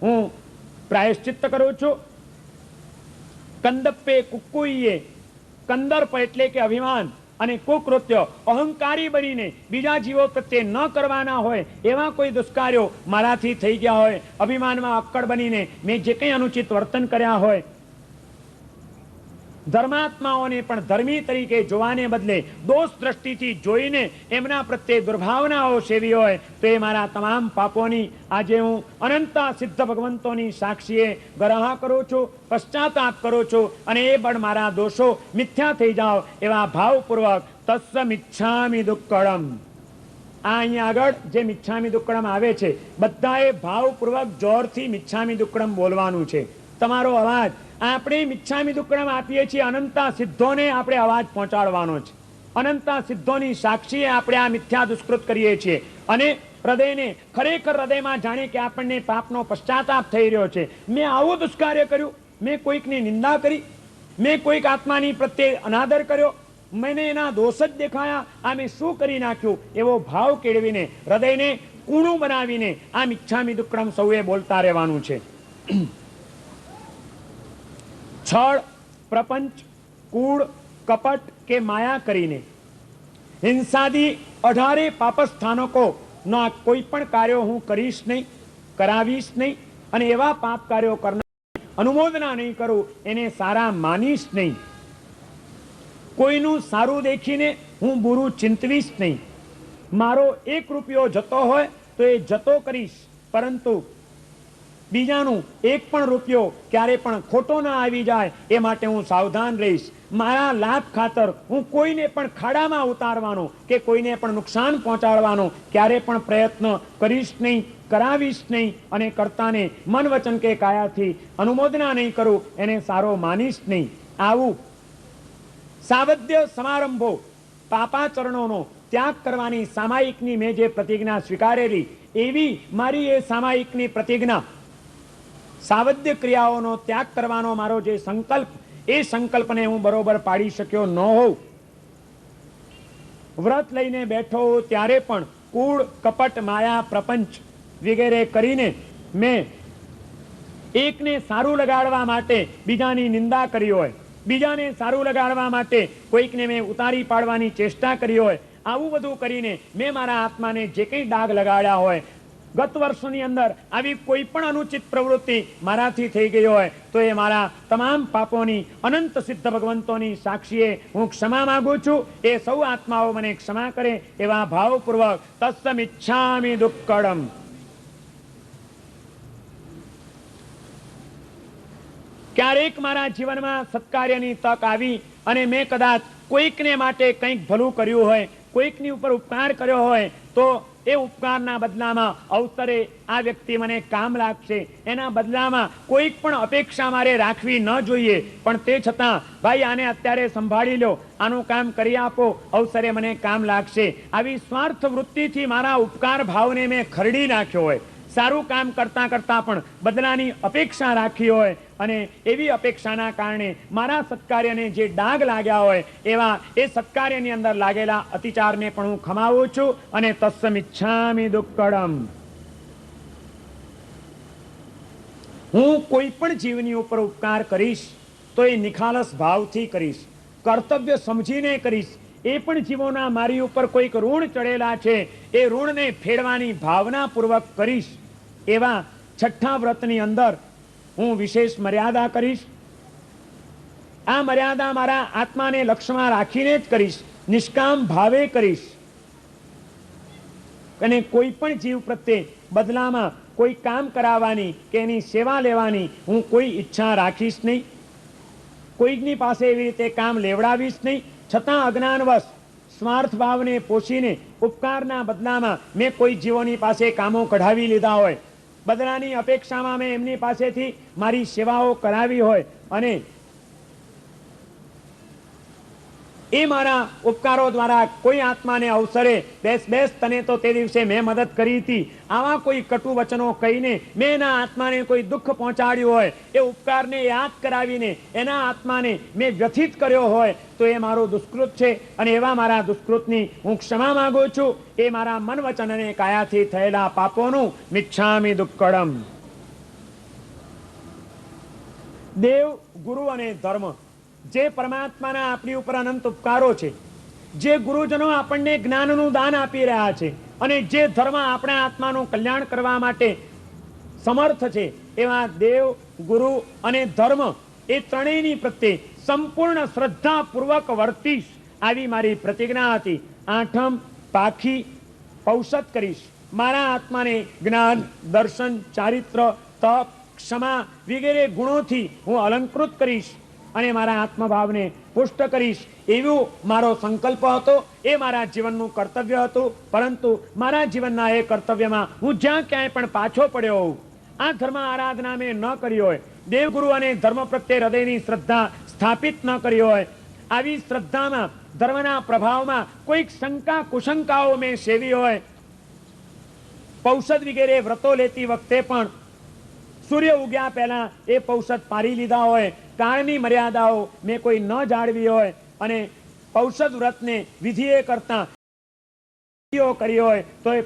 હું પ્રાયશ્ચિત્ત કરું છું. કંદપ્પે કુક્કુઈએ, કંદર્પ એટલે કે અભિમાન અને કુકૃત્ય, અહંકારી બનીને બીજા જીવો પ્રત્યે ન કરવાના હોય એવા કોઈ દુષ્કાર્યો મારાથી થઈ ગયા હોય, અભિમાનમાં અક્કડ બનીને મેં જે કંઈ અનુચિત વર્તન કર્યા હોય, ધર્માત્માઓને પણ ધર્મી તરીકે જોવાને બદલે દોષ દ્રષ્ટિથી જોઈને એમના પ્રત્યે દુર્ભાવનાઓ સેવી હોય, તો એ મારા તમામ પાપોની આજે હું અનંત સિદ્ધ ભગવંતોની સાક્ષીએ ગ્રહ કરું છું, પશ્ચાતાપ કરું છું અને એ પણ મારા દોષો મિથ્યા થઈ જાવ એવા ભાવપૂર્વક તસ્સમિચ્છામિ દુક્કડમ. આ અહીંયા આગળ જે મિચ્છામિ દુક્કડમ આવે છે, બધાએ ભાવપૂર્વક જોરથી મિચ્છામિ દુક્કડમ બોલવાનું છે. તમારો અવાજ આપણે મિચ્છામિ દુક્કડમ આપીએ છીએ, અનંતા સિદ્ધોને આપણે અવાજ પહોંચાડવાનો છે. અનંતા સિદ્ધોની સાક્ષીએ આપણે આ મિથ્યા દુષ્કૃત કરીએ છીએ અને હૃદયને ખરેખર હૃદયમાં જાણે કે આપણને પાપનો પશ્ચાતાપ થઈ રહ્યો છે. મેં આવું દુષ્કાર્ય કર્યું, મેં કોઈકની નિંદા કરી, મેં કોઈક આત્માની પ્રત્યે અનાદર કર્યો, મને એના દોષ જ દેખાયા, આ મેં શું કરી નાખ્યું, એવો ભાવ કેળવીને હૃદયને કૂણું બનાવીને આ મિચ્છામિ દુક્કડમ સૌએ બોલતા રહેવાનું છે. છળ, પ્રપંચ, કૂળ, કપટ કે માયા કરીને હિંસાદી 18 પાપસ્થાનકો ના કોઈ પણ કાર્યો હું કરીશ નહીં, કરાવીશ નહીં અને એવા પાપ કાર્યો કરનાર અનુમોદના નહીં કરું, એને સારા માનીશ નહીં. કોઈનું સારું દેખીને હું બુરું ચિંતવીશ નહીં. મારો 1 રૂપિયો જતો હોય તો એ જતો કરીશ, પરંતુ બીજાનું 1 પણ રૂપિયો ક્યારે પણ ખોટો ના આવી જાય એ માટે હું સાવધાન રહીશ. મારા લાભ ખાતર હું કોઈને પણ ખાડામાં ઉતારવાનો કે કોઈને પણ નુકસાન પહોંચાડવાનો ક્યારે પણ પ્રયત્ન કરીશ નહીં, કરાવીશ નહીં, અને કરતાને મન વચન કે કાયાથી અનુમોદના નહીં કરું, એને સારો માનીશ નહીં. આવું સાવધ્ય સમારંભો પાપાચરણોનો ત્યાગ કરવાની સામાયિકની મેં જે પ્રતિજ્ઞા સ્વીકારેલી, એવી મારી એ સામાયિકની પ્રતિજ્ઞા, સાવધ્ય ક્રિયાઓનો ત્યાગ કરવાનો મારો જે સંકલ્પ, એ સંકલ્પને હું બરોબર પાડી શક્યો ન હોઉં. વ્રત લઈને બેઠો હોઉં ત્યારે પણ કૂળ, કપટ, માયા, પ્રપંચ વગેરે કરીને મેં એકને સારું લગાડવા માટે બીજાની નિંદા કરી હોય, બીજાને સારું લગાડવા માટે કોઈકને મેં ઉતારી પાડવાની ચેષ્ટા કરી હોય, આવું બધું કરીને મેં મારા આત્માને જે કંઈ ડાઘ લગાડ્યા હોય, ગત વર્ષોની અંદર આવી કોઈ પણ અનુચિત પ્રવૃત્તિ મારાથી થઈ ગઈ હોય તો એ મારા તમામ પાપોની અનંત સિદ્ધ ભગવંતોની સાક્ષીએ હું ક્ષમા માંગુ છું. એ સૌ આત્માઓ મને ક્ષમા કરે એવા ભાવપૂર્વક તસ્સમિચ્છામિ દુક્કડમ. ક્યારેક મારા જીવનમાં સત્કાર્યની તક આવી અને મેં કદાચ કોઈકને માટે કંઈક ભલું કર્યું હોય, કોઈકની ઉપર ઉપકાર કર્યો હોય, તો એ ઉપકારના બદલામાં અવસરે આ વ્યક્તિ મને કામ લાગશે, એના બદલામાં કોઈક પણ અપેક્ષા મારે રાખવી ન જોઈએ, પણ તે છતાં ભાઈ આને અત્યારે સંભાળી લો, આનું કામ કરી આપો, અવસરે મને કામ લાગશે, આવી સ્વાર્થ વૃત્તિથી મારા ઉપકાર ભાવને મેં ખરડી નાખ્યો હોય, સારું કામ કરતા કરતા પણ બદલાની અપેક્ષા રાખી હોય, અને એવી અપેક્ષાના કારણે મારા સત્કાર્યને જે ડાઘ લાગ્યા હોય એવા એ સત્કાર્યની અંદર લાગેલા અતિચારને પણ હું ખમાવું છું. અને તસ્સમિચ્છામિ દુક્કડમ. હું કોઈ પણ જીવની ઉપર ઉપકાર કરીશ તો એ નિખાલસ ભાવથી કરીશ, કર્તવ્ય સમજીને કરીશ. એ પણ જીવોના મારી ઉપર કોઈક ઋણ ચડેલા છે એ ઋણને ફેડવાની ભાવનાપૂર્વક કરીશ. એવા છઠ્ઠા વ્રતની અંદર હું વિશેષ મર્યાદા કરીશ. આ મર્યાદા મારા આત્માને લક્ષ્યમાં રાખીને જ કરીશ, નિષ્કામ ભાવે કરીશ. અને કોઈ પણ જીવ પ્રત્યે બદલામાં કોઈ કામ કરાવવાની કે એની સેવા લેવાની હું કોઈ ઈચ્છા રાખીશ નહીં, કોઈકની પાસે એવી રીતે કામ લેવડાવીશ નહીં. છતાં અજ્ઞાનવશ સ્વાર્થ ભાવને પોષીને ઉપકારના બદલામાં મેં કોઈ જીવોની પાસે કામો કઢાવી લીધા હોય, બદલાની અપેક્ષામાં મેં એમની પાસેથી મારી સેવાઓ કરાવી હોય, અને એ મારા ઉપકારો દ્વારા કોઈ આત્માને અવસરે બેસ તને તો તે દિવસે મેં મદદ કરી હતી, આવા કોઈ કટુ વચનો કહીને મેં એના આત્માને કોઈ દુઃખ પહોંચાડ્યું હોય, એ ઉપકારને યાદ કરાવીને એના આત્માને મેં વ્યથિત કર્યો હોય તો એ મારું દુષ્કૃત છે. અને એવા મારા દુષ્કૃતની હું ક્ષમા માંગુ છું. એ મારા મન, વચન અને કાયાથી થયેલા પાપોનું મિચ્છામિ દુક્કડમ. દેવ, ગુરુ અને ધર્મ જે પરમાત્માના આપણી ઉપર અનંત ઉપકારો છે, જે ગુરુજનો આપણને જ્ઞાનનું દાન આપી રહ્યા છે, અને જે ધર્મ આપણા આત્માનું કલ્યાણ કરવા માટે સમર્થ છે, એવા દેવ, ગુરુ અને ધર્મ એ ત્રણેયની પ્રત્યે સંપૂર્ણ શ્રદ્ધાપૂર્વક વર્તીશ, આવી મારી પ્રતિજ્ઞા હતી. આઠમ પાખી પૌષત કરીશ. મારા આત્માને જ્ઞાન, દર્શન, ચારિત્ર, તપ, ક્ષમા વગેરે ગુણોથી હું અલંકૃત કરીશ અને મારા આત્મભાવને પુષ્ટ કરીશ. એવો મારો સંકલ્પ હતો, એ મારા જીવનનું કર્તવ્ય હતું. પરંતુ મારા જીવનના એ કર્તવ્યમાં હું જ્યાં ક્યાંય પણ પાછો પડ્યો હોઉં, આ ધર્મ આરાધના મેં ન કરી હોય, દેવગુરુ અને ધર્મ પ્રત્યે હૃદયની શ્રદ્ધા સ્થાપિત ન કરી હોય, આવી શ્રદ્ધામાં ધર્મના પ્રભાવમાં કોઈક શંકા કુશંકાઓ મેં સેવી હોય, પૌષધ વગેરે વ્રતો લેતી વખતે પણ સૂર્ય ઉગ્યા પહેલા એ પૌષધ પારી લીધા હોય, કાળની મર્યાદાઓ મેં કોઈ ન જાળવી હોય, અને પૌષધ વ્રતને વિધિએ કરતા કરી હોય તો એ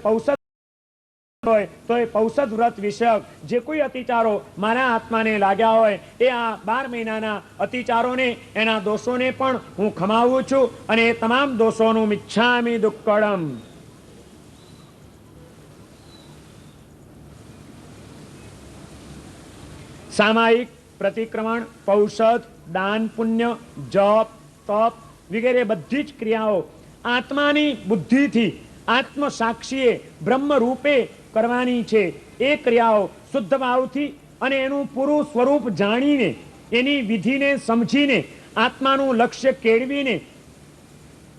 પૌષધ વ્રત વિષયક જે કોઈ અતિચારો મારા આત્માને લાગ્યા હોય, એ આ 12 મહિનાના અતિચારોને, એના દોષોને પણ હું ખમાવું છું. અને એ તમામ દોષોનું મિચ્છામિ દુક્કડમ. સામાયિક પ્રતિક્રમણ, પૌષધ, દાન, પુણ્ય, જપ, તપ વગેરે બધી જ ક્રિયાઓ આત્માની બુદ્ધિથી આત્મ સાક્ષીએ બ્રહ્મ રૂપે કરવાની છે. એ ક્રિયાઓ શુદ્ધ ભાવથી અને એનું પૂરું સ્વરૂપ જાણીને, એની વિધિને સમજીને, આત્માનું લક્ષ્ય કેળવીને,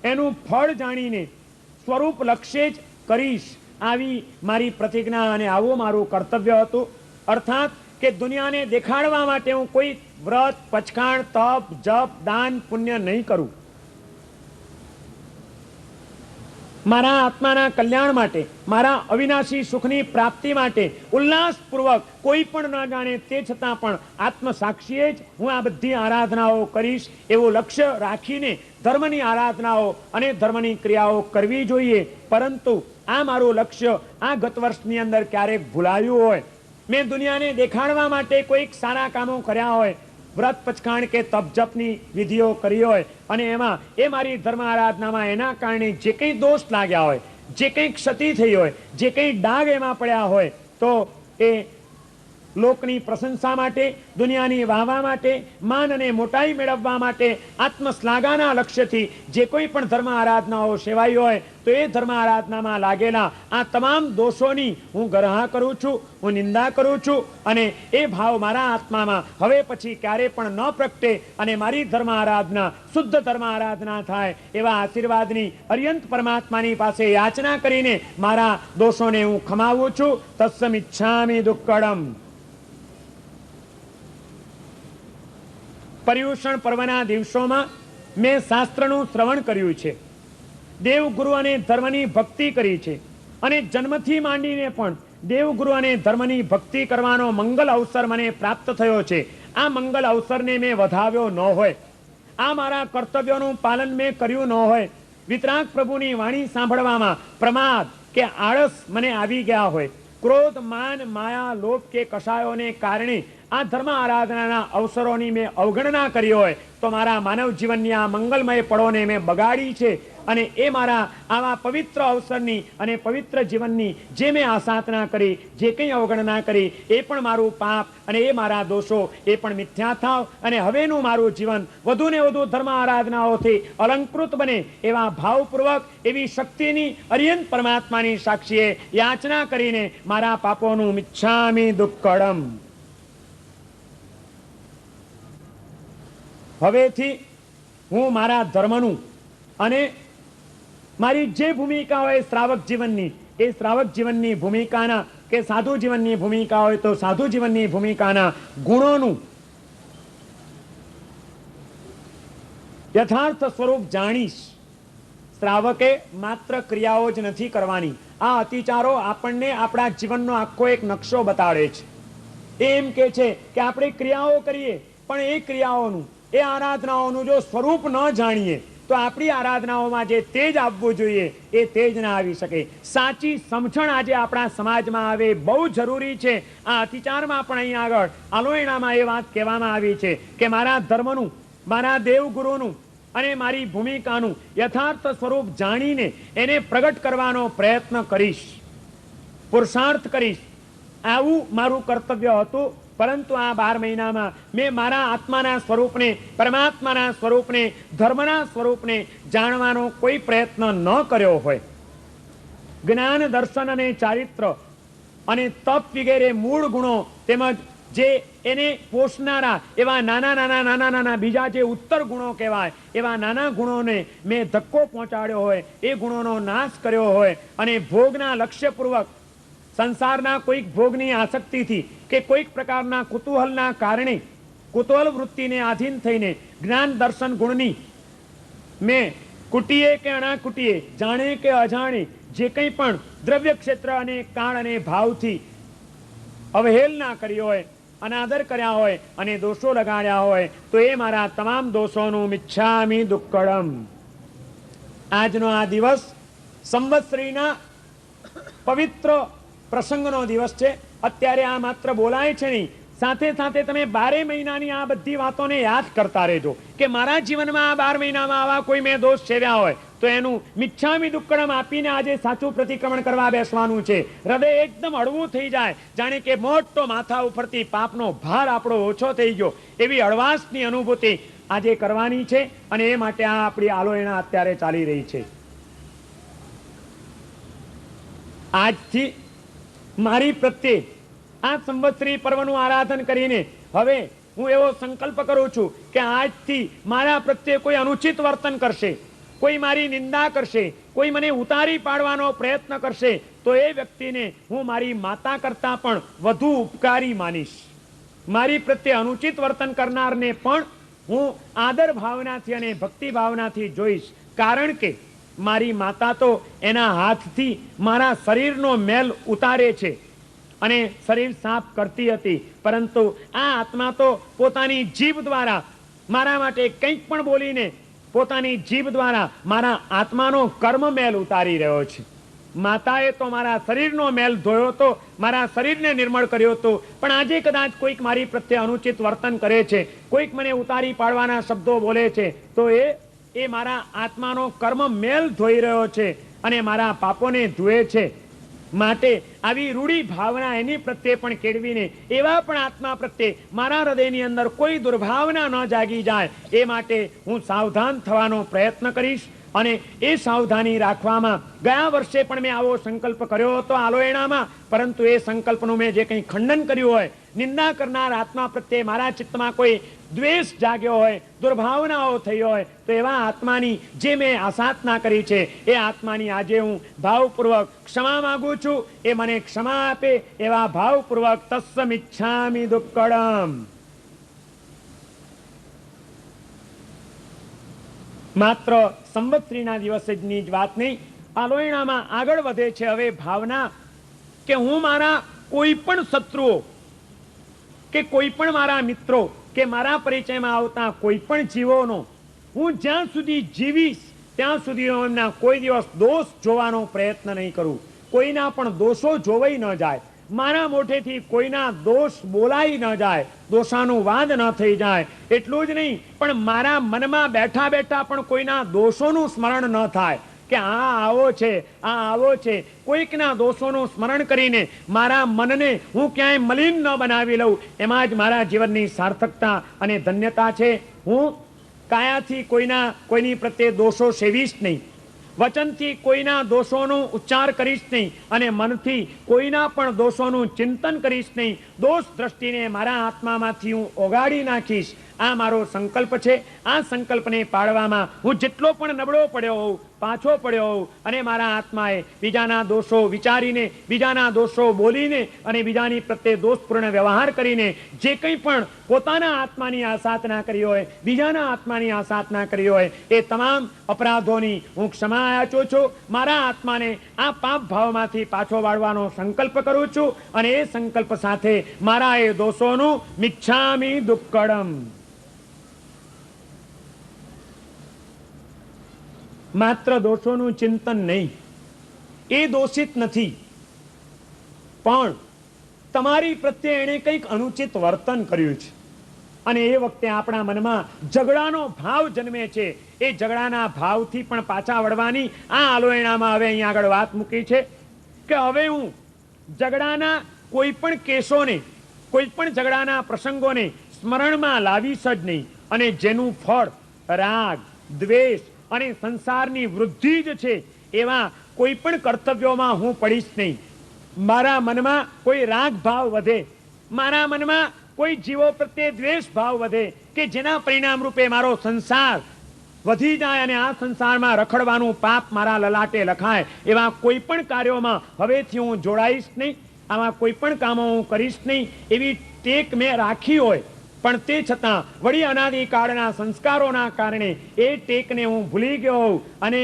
એનું ફળ જાણીને સ્વરૂપ લક્ષ્ય જ કરીશ, આવી મારી પ્રતિજ્ઞા અને આવું મારું કર્તવ્ય હતું. અર્થાત કે દુનિયાને દેખાડવા માટે હું કોઈ વ્રત, પચખાણ, તપ, જપ, દાન, પુણ્ય નહીં કરું. મારા આત્માના કલ્યાણ માટે, મારા અવિનાશી સુખની પ્રાપ્તિ માટે ઉલ્લાસપૂર્વક કોઈ પણ ન જાણે તે છતાં પણ આત્મ સાક્ષીએ જ હું આ બધી આરાધનાઓ કરીશ એવું લક્ષ્ય રાખીને ધર્મની આરાધનાઓ અને ધર્મની ક્રિયાઓ કરવી જોઈએ. પરંતુ આ મારું લક્ષ્ય આ ગત વર્ષની અંદર ક્યારેક ભૂલાયું હોય, મેં દુનિયાને દેખાડવા માટે કોઈક સારા કામો કર્યા હોય, વ્રત, પચખાણ કે તપ જપની વિધિઓ કરી હોય, અને એમાં એ મારી ધર્મ આરાધનામાં એના કારણે જે કંઈ દોષ લાગ્યા હોય, જે કંઈ ક્ષતિ થઈ હોય, જે કંઈ ડાઘ એમાં પડ્યા હોય, તો એ લોકની પ્રશંસા માટે, દુનિયાની વાહવા માટે, માન અને મોટાઈ મેળવવા માટે, આત્મશ્લાઘાના લક્ષ્યથી જે કોઈ પણ ધર્મ આરાધનાઓ સેવાઈ હોય, તો એ ધર્મ આરાધનામાં લાગેલા આ તમામ દોષોની હું ગરહા કરું છું, હું નિંદા કરું છું. અને એ ભાવ મારા આત્મામાં હવે પછી ક્યારે પણ ન પ્રગટે અને મારી ધર્મ આરાધના શુદ્ધ ધર્મ આરાધના થાય એવા આશીર્વાદની અર્યંત પરમાત્માની પાસે યાચના કરીને મારા દોષોને હું ખમાવું છું. તત્સમિચ્છામિ દુક્કડમ. પર્યુષણ પર્વના દિવસોમાં મેં શાસ્ત્રનું શ્રવણ કર્યું છે, દેવગુરુ અને ધર્મની ભક્તિ કરી છે, અને જન્મથી માંડીને પણ દેવગુરુ અને ધર્મની ભક્તિ કરવાનો મંગલ અવસર મને પ્રાપ્ત થયો છે. આ મંગલ અવસરને મેં વધાવ્યો ન હોય, આ મારા કર્તવ્યોનું પાલન મેં કર્યું ન હોય, વિતરાગ પ્રભુની વાણી સાંભળવામાં પ્રમાદ કે આળસ મને આવી ગયા હોય, ક્રોધ, માન, માયા, લોભ કે કશાયોને કારણે આ ધર્મ આરાધનાના અવસરોની મેં અવગણના કરી હોય, તો મારા માનવ જીવનની આ મંગલમય પળોને મેં બગાડી છે. અને એ મારા આવા પવિત્ર અવસરની અને પવિત્ર જીવનની જે મેં આસાધના કરી, જે કંઈ અવગણના કરી, એ પણ મારું પાપ અને એ મારા દોષો એ પણ મિથ્યા થાવ, અને હવેનું મારું જીવન વધુ ને વધુ ધર્મ આરાધનાઓથી અલંકૃત બને એવા ભાવપૂર્વક એવી શક્તિની અર્યંત પરમાત્માની સાક્ષીએ યાચના કરીને મારા પાપોનું મિચ્છામિ દુક્કડમ. હવેથી હું મારા ધર્મનું અને મારી જે ભૂમિકા હોય શ્રાવક જીવનની, એ શ્રાવક જીવનની ભૂમિકાના કે સાધુ જીવનની ભૂમિકા હોય તો સાધુ જીવનની ભૂમિકાના ગુણોનું યથાર્થ સ્વરૂપ જાણીશ. શ્રાવકે માત્ર ક્રિયાઓ જ નથી કરવાની. આ અતિચારો આપણને આપણા જીવનનો આખો એક નકશો બતાડે છે. એમ કે છે કે આપણે ક્રિયાઓ કરીએ, પણ એ ક્રિયાઓનું, એ આરાધનાઓનું જો સ્વરૂપ ન જાણીએ તો આપણી આરાધનાઓમાં જે તેજ આવવું જોઈએ એ તેજ ના આવી શકે. સાચી સમજણ આજે આપણા સમાજમાં આવે બહુ જરૂરી છે. આ અતિચારમાં પણ અહીં આગળ આલોયણામાં એ વાત કહેવામાં આવી છે કે મારા ધર્મનું, મારા દેવગુરુનું અને મારી ભૂમિકાનું યથાર્થ સ્વરૂપ જાણીને એને પ્રગટ કરવાનો પ્રયત્ન કરીશ, પુરુષાર્થ કરીશ. આવું મારું કર્તવ્ય હતું. પરંતુ આ 12 મહિનામાં મેં મારા આત્માના સ્વરૂપને, પરમાત્માના સ્વરૂપને, ધર્મના સ્વરૂપને જાણવાનો કોઈ પ્રયત્ન ન કર્યો હોય. જ્ઞાન, દર્શન અને ચારિત્ર અને તપ વગેરે મૂળ ગુણો તેમજ જે એને પોષનારા એવા નાના બીજા જે ઉત્તર ગુણો કહેવાય એવા નાના ગુણોને મેં ધક્કો પહોંચાડ્યો હોય, એ ગુણોનો નાશ કર્યો હોય, અને ભોગના લક્ષ્યપૂર્વક સંસારના કોઈક ભોગની આસક્તિથી કે કોઈક પ્રકારના કુતૂહલના કારણે, કુતૂહલ વૃત્તિને આધીન થઈને જ્ઞાન, દર્શન, ગુણની મેં કુટીએ કે અણાકુટીએ, જાણે કે અજાણે જે કંઈ પણ દ્રવ્ય ક્ષેત્ર અને કાળ અને ભાવથી અવહેલના કરી હોય, અનાદર કર્યા હોય અને દોષો લગાડ્યા હોય, તો એ મારા તમામ દોષોનું મિચ્છામિ દુક્કડમ. આજનો આ દિવસ સંવત્સરીના પવિત્ર પ્રસંગનો દિવસ છે. અત્યારે આ માત્ર બોલાય છે નહીં, સાથે સાથે તમે 12 મહિનાની આ બધી વાતોને યાદ કરતા રહેજો કે મારા જીવનમાં આ 12 મહિનામાં આવા કોઈ મેં દોષ સેવ્યા હોય તો એનું મિચ્છામિ દુક્કડમ આપીને આજે સાચું પ્રતિક્રમણ કરવા બેસવાનું છે. હૃદય એકદમ હળવું થઈ જાય, જાણે કે મોટો માથા ઉપરથી પાપનો ભાર આપણો ઓછો થઈ ગયો એવી હળવાશની અનુભૂતિ આજે કરવાની છે. અને એ માટે આ આપણી આલોયણા અત્યારે ચાલી રહી છે. આજથી મારી પ્રત્યે આ સંવત્સરી પર્વનું આરાધન કરીને હવે હું એવો સંકલ્પ કરું છું કે આજથી મારા પ્રત્યે કોઈ અનુચિત વર્તન કરશે, કોઈ મારી નિંદા કરશે, કોઈ મને ઉતારી પાડવાનો પ્રયત્ન કરશે, તો એ વ્યક્તિને હું મારી માતા કરતાં પણ વધુ ઉપકારી માનીશ. મારી પ્રત્યે અનુચિત વર્તન કરનારને પણ હું આદર ભાવનાથી અને ભક્તિ ભાવનાથી જોઈશ. કારણ કે મારી માતા તો એના હાથથી મારા શરીરનો મેલ ઉતારે છે અને શરીર સાફ કરતી હતી, પરંતુ આ આત્મા તો પોતાની જીભ દ્વારા મારા માટે કંઈક પણ બોલીને પોતાની જીભ દ્વારા મારા આત્માનો કર્મ મેલ ઉતારી રહ્યો છે. માતાએ તો મારા શરીરનો મેલ ધોયો હતો, મારા શરીરને નિર્મળ કર્યો હતો, પણ આજે કદાચ કોઈક મારી પ્રત્યે અનુચિત વર્તન કરે છે, કોઈક મને ઉતારી પાડવાના શબ્દો બોલે છે, તો એ મારા આત્માનો કર્મ મેલ ધોઈ રહ્યો છે અને મારા પાપોને ધોએ છે. માટે આવી રૂઢી ભાવના એની પ્રત્યે પણ કેળવીને એવા પણ આત્મા પ્રત્યે મારા હૃદયની અંદર કોઈ દુર્ભાવના ન જાગી જાય એ માટે હું સાવધાન થવાનો પ્રયત્ન કરીશ. અને એ સાવધાની રાખવામાં ગયા વર્ષે પણ મેં આવો સંકલ્પ કર્યો હતો આલોયણામાં, પરંતુ એ સંકલ્પનું મેં જે કંઈ ખંડન કર્યું હોય, નિંદા કરનાર આત્મા પ્રત્યે મારા ચિત્તમાં કોઈ દ્વેષ જાગ્યો હોય, દુર્ભાવનાઓ થઈ હોય, તો એવા આત્માની જે મેં આસાધના કરી છે એ આત્માની આજે હું ભાવપૂર્વક ક્ષમા માંગુ છું. એ મને ક્ષમા આપે એવા ભાવપૂર્વક તસ્સમિચ્છામિ દુક્કડમ. માત્ર સંવત્સરીના દિવસની જ વાત નહીં, આલોયણામાં આગળ વધે છે હવે ભાવના કે હું મારા કોઈ પણ શત્રુઓ કે કોઈ પણ મારા મિત્રો કે મારા પરિચયમાં આવતા કોઈ પણ જીવોનો હું જ્યાં સુધી જીવીશ ત્યાં સુધી એમના કોઈ દિવસ દોષ જોવાનો પ્રયત્ન નહીં કરું. કોઈના પણ દોષો જોવાઈ ન જાય, મારા મોઢેથી કોઈના દોષ બોલાઈ ન જાય, દોષાનુવાદ ન થઈ જાય. એટલું જ નહીં, પણ મારા મનમાં બેઠા બેઠા પણ કોઈના દોષોનું સ્મરણ ન થાય કે આ આવો છે, આ આવો છે. કોઈકના દોષોનું સ્મરણ કરીને મારા મનને હું ક્યાંય મલિન ન બનાવી લઉં, એમાં જ મારા જીવનની સાર્થકતા અને ધન્યતા છે. હું કાયાથી કોઈની પ્રત્યે દોષો સેવીશ નહીં, વચનથી કોઈના દોષોનો ઉચ્ચાર કરીશ નહીં અને મનથી કોઈના પણ દોષોનું ચિંતન કરીશ નહીં. દોષ દ્રષ્ટિને મારા આત્મામાંથી હું ઓગાળી નાખીશ. આ મારો સંકલ્પ છે. આ સંકલ્પને પાળવામાં હું જેટલો પણ નબળો પડ્યો હોઉં, પાછો પડ્યો હોઉં અને મારા આત્માએ બીજાના દોષો વિચારીને, બીજાના દોષો બોલીને અને બીજાની પ્રત્યે દોષપૂર્ણ વ્યવહાર કરીને જે કંઈ પણ પોતાના આત્માની આસાધના કરી હોય, બીજાના આત્માની આસાધના કરી હોય, એ તમામ અપરાધોની હું ક્ષમા યાચું છું. મારા આત્માને આ પાપ ભાવમાંથી પાછો વાળવાનો સંકલ્પ કરું છું અને એ સંકલ્પ સાથે મારા એ દોષોનું મિચ્છામિ દુક્કડમ. માત્ર દોષોનું ચિંતન નહીં, એ દોષિત નથી, પણ તમારી પ્રત્યે એણે કંઈક અનુચિત વર્તન કર્યું છે અને એ વખતે આપણા મનમાં ઝઘડાનો ભાવ જન્મે છે. એ ઝઘડાના ભાવથી પણ પાછા વળવાની આ આલોયણામાં હવે અહીંયા આગળ વાત મૂકી છે કે હવે હું ઝઘડાના કોઈ પણ કેસોને, કોઈ પણ ઝઘડાના પ્રસંગોને સ્મરણમાં લાવીશ જ નહીં અને જેનું ફળ રાગ, દ્વેષ અને સંસારની વૃદ્ધિ જ છે એવા કોઈ પણ કર્તવ્યોમાં હું પડીશ નહીં. મારા મનમાં કોઈ રાગ ભાવ વધે, મારા મનમાં કોઈ જીવો પ્રત્યે દ્વેષ ભાવ વધે કે જેના પરિણામ રૂપે મારો સંસાર વધી જાય અને આ સંસારમાં રખડવાનું પાપ મારા લલાટે લખાય, એવા કોઈ પણ કાર્યોમાં હવેથી હું જોડાઈશ નહીં. આમાં કોઈ પણ કામો હું કરીશ નહીં એવી ટેક મેં રાખી હોય, પણ તે છતાં વળી અનાદિકાળના સંસ્કારોના કારણે એ ટેકને હું ભૂલી ગયો હોઉં અને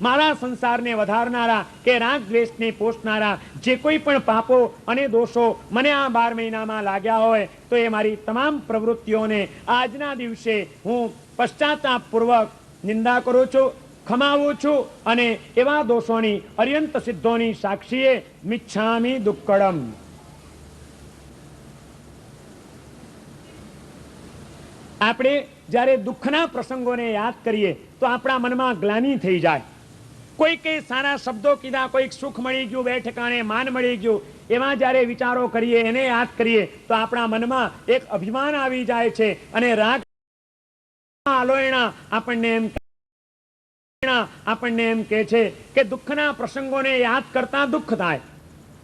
મારા સંસારને વધારનારા કે રાગ દ્વેષને પોષનારા જે કોઈ પણ પાપો અને દોષો મને આ 12 મહિનામાં લાગ્યા હોય, તો એ મારી તમામ પ્રવૃત્તિઓને આજના દિવસે હું પશ્ચાતાપપૂર્વક નિંદા કરું છું, ખમાવું છું અને એવા દોષોની અર્યંત સિદ્ધોની સાક્ષીએ મિચ્છામિ દુક્કડમ. આપણે જ્યારે દુઃખના પ્રસંગોને યાદ કરીએ તો આપણા મનમાં ગ્લાનિ થઈ જાય. કોઈકે સારા શબ્દો કીધા, કોઈક સુખ મળી ગયું, બે ઠેકાણે માન મળી ગયું, એવા જ્યારે વિચારો કરીએ, એને યાદ કરીએ તો આપણા મનમાં એક અભિમાન આવી જાય છે અને રાગ આલોયણા આપણને એમ કહે છે કે દુઃખના પ્રસંગોને યાદ કરતા દુઃખ થાય,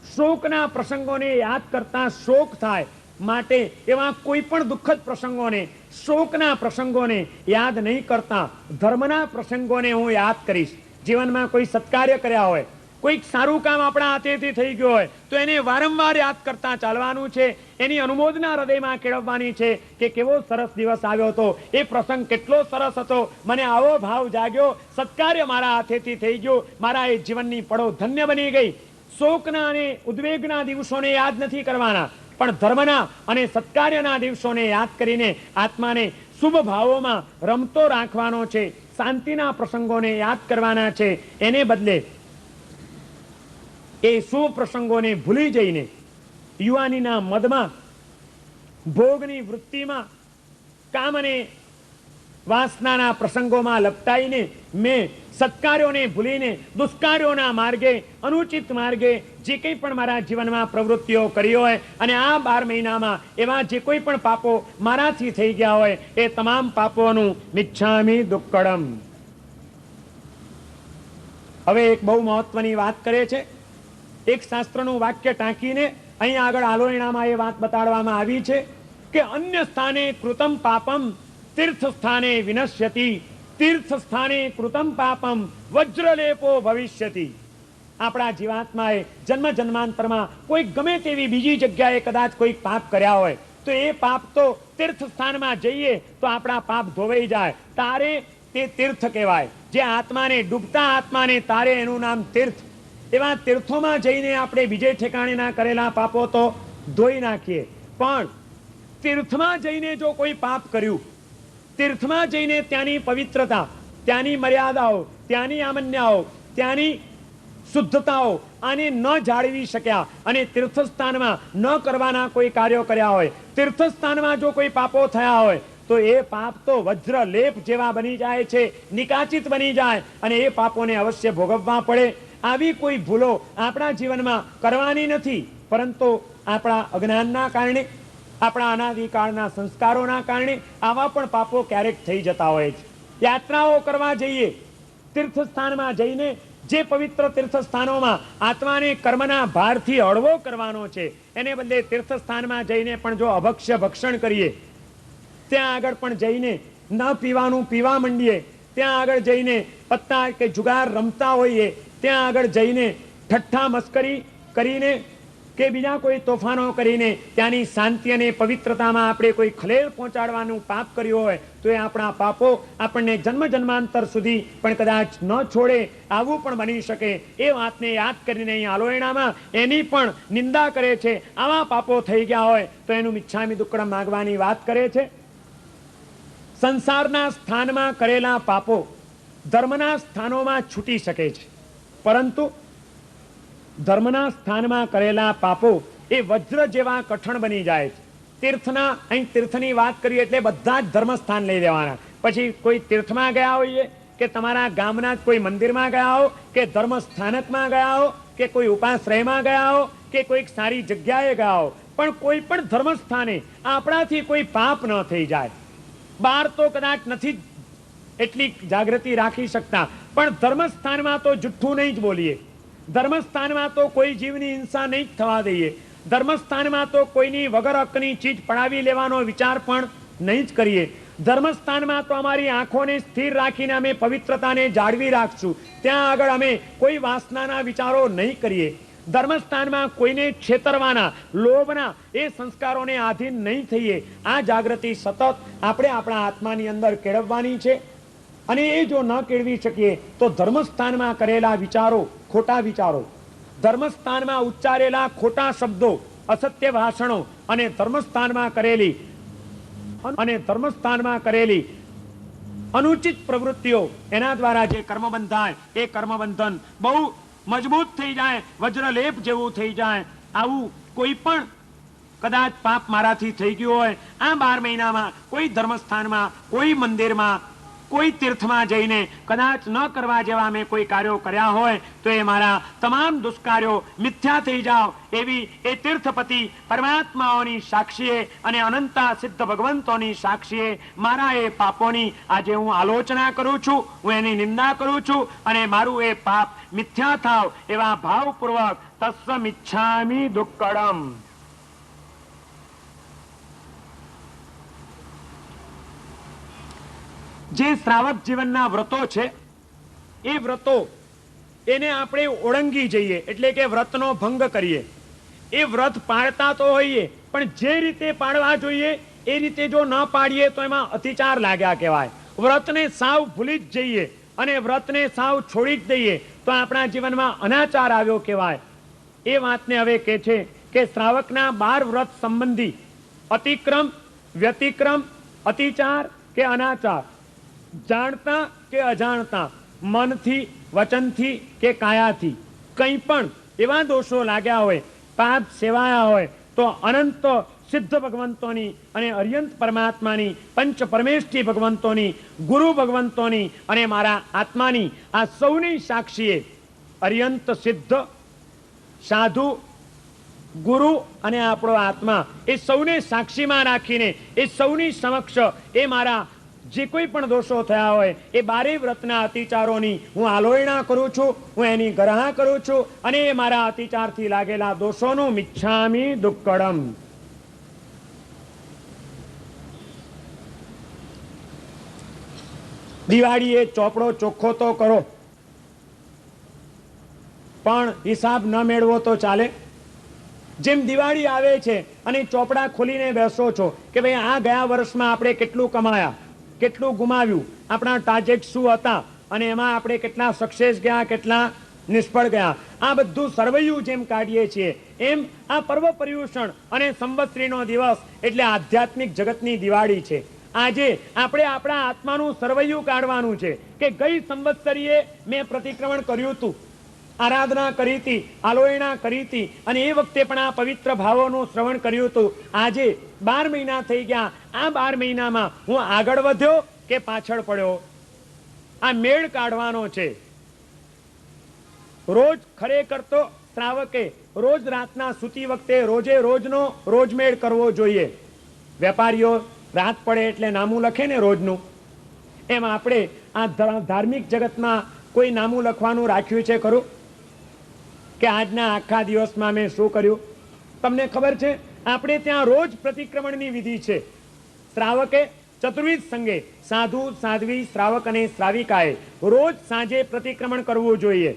શોકના પ્રસંગોને યાદ કરતા શોક થાય, માટે એવા કોઈ પણ દુઃખદ પ્રસંગોને, શોકના પ્રસંગોને યાદ નહીં કરતા ધર્મના પ્રસંગોને હું યાદ કરીશ. જીવનમાં કોઈ સત્કાર્ય કર્યા હોય, કોઈક સારું કામ આપણા હાથેથી થઈ ગયું હોય તો એને વારંવાર યાદ કરતા ચાલવાનું છે. એની અનુમોદના હૃદયમાં કેળવવાની છે કે કેવો સરસ દિવસ આવ્યો હતો, એ પ્રસંગ કેટલો સરસ હતો, મને આવો ભાવ જાગ્યો, સત્કાર્ય મારા હાથેથી થઈ ગયું, મારા એ જીવનની પળો ધન્ય બની ગઈ. શોકના અને ઉદ્વેગના દિવસોને યાદ નથી કરવાના, પણ ધર્મના અને સત્કાર્યના દિવસોને યાદ કરીને આત્માને શુભ ભાવોમાં રમતો રાખવાનો છે. શાંતિના પ્રસંગોને યાદ કરવાના છે. એને બદલે એ શુભ પ્રસંગોને ભૂલી જઈને યુવાનીના મદમાં, ભોગની વૃત્તિમાં, કામ અને વાસનાના પ્રસંગોમાં લપટાઈને મેં સત્કાર્યોને ભૂલીને દુષ્કાર્યોના માર્ગે, અનુચિત માર્ગે જે કંઈ પણ મારા જીવનમાં પ્રવૃત્તિઓ કરી હોય અને આ 12 મહિનામાં એવા જે કોઈ પણ પાપો મારાથી થઈ ગયા હોય એ તમામ પાપોનું મિચ્છામિ દુક્કડમ. હવે એક બહુ મહત્વની વાત કરે છે. એક શાસ્ત્રનું વાક્ય ટાંકીને અહીં આગળ આલોયણામાં એ વાત બતાડવામાં આવી છે કે અન્ય સ્થાને કૃતમ પાપમ તીર્થ સ્થાને વિનશ્યતિ, તીર્થ સ્થાને કૃતમ પાપમ વજ્રલેપો ભવિષ્યતિ. આપણા જીવાત્માએ જન્મ જન્માંતરમાં કોઈ ગમે તેવી બીજી જગ્યાએ કદાચ કોઈ પાપ કર્યા હોય તો એ પાપ તો તીર્થ સ્થાનમાં જઈએ તો આપણા પાપ ધોવાઈ જાય, તારે તે તીર્થ કહેવાય. જે આત્માને, ડૂબતા આત્માને તારે એનું નામ તીર્થ. એવા તીર્થોમાં જઈને આપણે બીજે ઠેકાણેના કરેલા પાપો તો ધોઈ નાખીએ, પણ તીર્થમાં જઈને જો કોઈ પાપ કર્યું, તીર્થમાં જઈને ત્યાંની પવિત્રતા, ત્યાંની મર્યાદાઓ, ત્યાંની આમન્યાઓ, ત્યાંની શુદ્ધતાઓ આને ન જાળવી શક્યા અને તીર્થસ્થાનમાં ન કરવાના કોઈ કાર્યો કર્યા હોય, તીર્થસ્થાનમાં જો કોઈ પાપો થયા હોય તો એ પાપ તો વજ્રલેપ જેવા બની જાય છે, નિકાચિત બની જાય અને એ પાપોને અવશ્ય ભોગવવા પડે. આવી કોઈ ભૂલો આપણા જીવનમાં કરવાની નથી, પરંતુ આપણા અજ્ઞાનના કારણે, આપણા અનાદિકાળના સંસ્કારોના કારણે આવા પણ પાપો ક્યારેક થઈ જતા હોય છે. યાત્રાઓ કરવા જઈએ, તીર્થસ્થાનમાં જઈને જે પવિત્ર તીર્થસ્થાનોમાં આત્માને કર્મના ભારથી હળવો કરવાનો છે, એને બદલે તીર્થસ્થાનમાં જઈને પણ જો અભક્ષ્ય ભક્ષણ કરીએ, ત્યાં આગળ પણ જઈને ન પીવાનું પીવા માંડીએ, ત્યાં આગળ જઈને પત્તા કે જુગાર રમતા હોઈએ, ત્યાં આગળ જઈને ઠઠ્ઠા મસ્કરી કરીને કે બીજા કોઈ તોફાનો કરીને ત્યાંની શાંતિ અને પવિત્રતામાં આપણે કોઈ ખલેલ પહોંચાડવાનું પાપ કર્યું હોય તો એ આપણા પાપો આપણને જન્મ જન્માંતર સુધી પણ કદાચ ન છોડે, આવું પણ બની શકે. એ વાતને યાદ કરીને અહીં આલોયણામાં એની પણ નિંદા કરે છે. આવા પાપો થઈ ગયા હોય તો એનું મિચ્છામિ દુક્કડમ માગવાની વાત કરે છે. સંસારના સ્થાનમાં કરેલા પાપો ધર્મના સ્થાનોમાં છૂટી શકે છે, પરંતુ ધર્મના સ્થાનમાં કરેલા પાપો એ વજ્ર જેવા કઠણ બની જાય છે. તીર્થના, અહીં તીર્થની વાત કરીએ એટલે બધા જ ધર્મસ્થાન લઈ લેવાના. પછી કોઈ તીર્થમાં ગયા હોઈએ કે તમારા ગામના જ કોઈ મંદિરમાં ગયા હો કે ધર્મ સ્થાનકમાં ગયા હો કે કોઈ ઉપાશ્રયમાં ગયા હો કે કોઈક સારી જગ્યાએ ગયા હો, પણ કોઈ પણ ધર્મસ્થાને આપણાથી કોઈ પાપ ન થઈ જાય. બહાર તો કદાચ નથી એટલી જાગૃતિ રાખી શકતા, પણ ધર્મસ્થાનમાં તો જુઠ્ઠું નહીં જ બોલીએ, ધર્મસ્થાનમાં તો કોઈ જીવની હિંસા નહીં જ થવા દઈએ, ધર્મસ્થાનમાં તો કોઈની વગર હકની ચીજ પડાવી લેવાનો વિચાર પણ નહીં જ કરીએ, ધર્મસ્થાનમાં તો અમારી આંખોને સ્થિર રાખીને અમે પવિત્રતાને જાળવી રાખશું, ત્યાં આગળ અમે કોઈ વાસનાના વિચારો નહીં કરીએ, ધર્મસ્થાનમાં કોઈને છેતરવાના, લોભના એ સંસ્કારોને આધીન નહીં થઈએ. આ જાગૃતિ સતત આપણે આપણા આત્માની અંદર કેળવવાની છે. અને એ જો ન કેળવી શકીએ તો ધર્મસ્થાનમાં કરેલા વિચારો, ખોટા વિચારો, ધર્મસ્થાનમાં ઉચ્ચારેલા ખોટા શબ્દો, અસત્ય ભાષણો અને ધર્મસ્થાનમાં કરેલી અનુચિત પ્રવૃત્તિઓ, એના દ્વારા જે કર્મ બંધાય એ કર્મબંધન બહુ મજબૂત થઈ જાય, વજ્રલેપ જેવું થઈ જાય. આવું કોઈ પણ કદાચ પાપ મારાથી થઈ ગયું હોય આ 12 મહિનામાં કોઈ ધર્મસ્થાનમાં, કોઈ મંદિરમાં કોઈ તીર્થમાં જઈને કદાચ ન કરવા જેવા મેં કોઈ કાર્યો કર્યા હોય તો એ મારા તમામ દુષ્કાર્યો મિથ્યા થઈ જાવ એવી એ તીર્થપતિ પરમાત્માઓની સાક્ષીએ અને અનંતા સિદ્ધ ભગવંતોની સાક્ષીએ મારા એ પાપોની આજે હું આલોચના કરું છું, હું એની નિંદા કરું છું અને મારું એ પાપ મિથ્યા થાવ એવા ભાવપૂર્વક તસ્સમિચ્છામિ દુક્કડમ. જે શ્રાવક જીવનના વ્રતો છે એ વ્રતો એને આપણે ઓળંગી જઈએ એટલે કે વ્રતનો ભંગ કરીએ. એ વ્રત પાળતા તો હોઈએ પણ જે રીતે પાળવા જોઈએ એ રીતે જો ન પાડીએ તો એમાં અતિચાર લાગ્યા કહેવાય. વ્રતને સાવ ભૂલી જ જઈએ અને વ્રતને સાવ છોડી જ દઈએ તો આપણા જીવનમાં અનાચાર આવ્યો કહેવાય. એ વાતને હવે કહે છે કે શ્રાવકના 12 વ્રત સંબંધી અતિક્રમ, વ્યતિક્રમ, અતિચાર કે અનાચાર, જાણતા કે અજાણતા, મનથી, વચનથી કે કાયાથી કંઈ પણ એવા દોષો લાગ્યા હોય, પાપ સેવાયા હોય તો અનંત સિદ્ધ ભગવંતોની અને અર્યંત પરમાત્માની, પંચ પરમેષ્ઠી ભગવંતોની, ગુરુ ભગવંતોની અને મારા આત્માની આ સૌની સાક્ષીએ અર્યંત સિદ્ધ, સાધુ, ગુરુ અને આપણો આત્મા એ સૌને સાક્ષીમાં રાખીને એ સૌની સમક્ષ એ મારા જે કોઈ પણ દોષો થયા હોય એ 12 વ્રતના અતિચારોની હું આલોચના કરું છું, હું એની ગરહા કરું છું અને એ મારા અતિચારથી લાગેલા દોષોનું મિચ્છામિ દુક્કડમ. દિવાળીએ ચોપડો ચોખ્ખો તો કરો પણ હિસાબ ન મેળવો તો ચાલે. જેમ દિવાળી આવે છે અને ચોપડા ખોલીને બેસો છો કે ભાઈ આ ગયા વર્ષમાં આપણે કેટલું કમાયા, કેટલું ગુમાવ્યું, આપણા ટાર્ગેટ શું હતા અને એમાં આપણે કેટલા સક્સેસ ગયા, કેટલા નિષ્ફળ ગયા, આ બધું સર્વૈયું જેમ કાઢીએ છીએ એમ આ પર્વ પર્યુષણ અને સંવત્સરીનો દિવસ એટલે આધ્યાત્મિક જગતની દિવાળી છે. આજે આપણે આપણા આત્માનું સર્વૈયું કાઢવાનું છે કે ગઈ સંવત્સરીએ મેં પ્રતિક્રમણ કર્યું હતું, આરાધના કરી હતી, આલોચના કરી હતી અને એ વખતે પણ આ પવિત્ર ભાવોનું શ્રવણ કર્યું હતું. આજે 12 મહિના થઈ ગયા, આ 12 મહિનામાં હું આગળ વધ્યો કે પાછળ પડ્યો, આ મેળ કાઢવાનો છે. રોજ ખરેખર તો શ્રાવકે રોજ રાતના સૂતી વખતે રોજે રોજનો રોજમેળ કરવો જોઈએ. વેપારીઓ રાત પડે એટલે નામું લખે ને રોજનું, એમ આપણે આ ધાર્મિક જગતમાં કોઈ નામું લખવાનું રાખ્યું છે ખરું કે આજના આખા દિવસમાં મેં શું કર્યું? તમને ખબર છે આપણે ત્યાં રોજ પ્રતિક્રમણની વિધિ છે. શ્રાવકે ચતુર્વિધ સંગે સાધુ, સાધ્વી, શ્રાવક અને શ્રાવિકાએ રોજ સાંજે પ્રતિક્રમણ કરવું જોઈએ.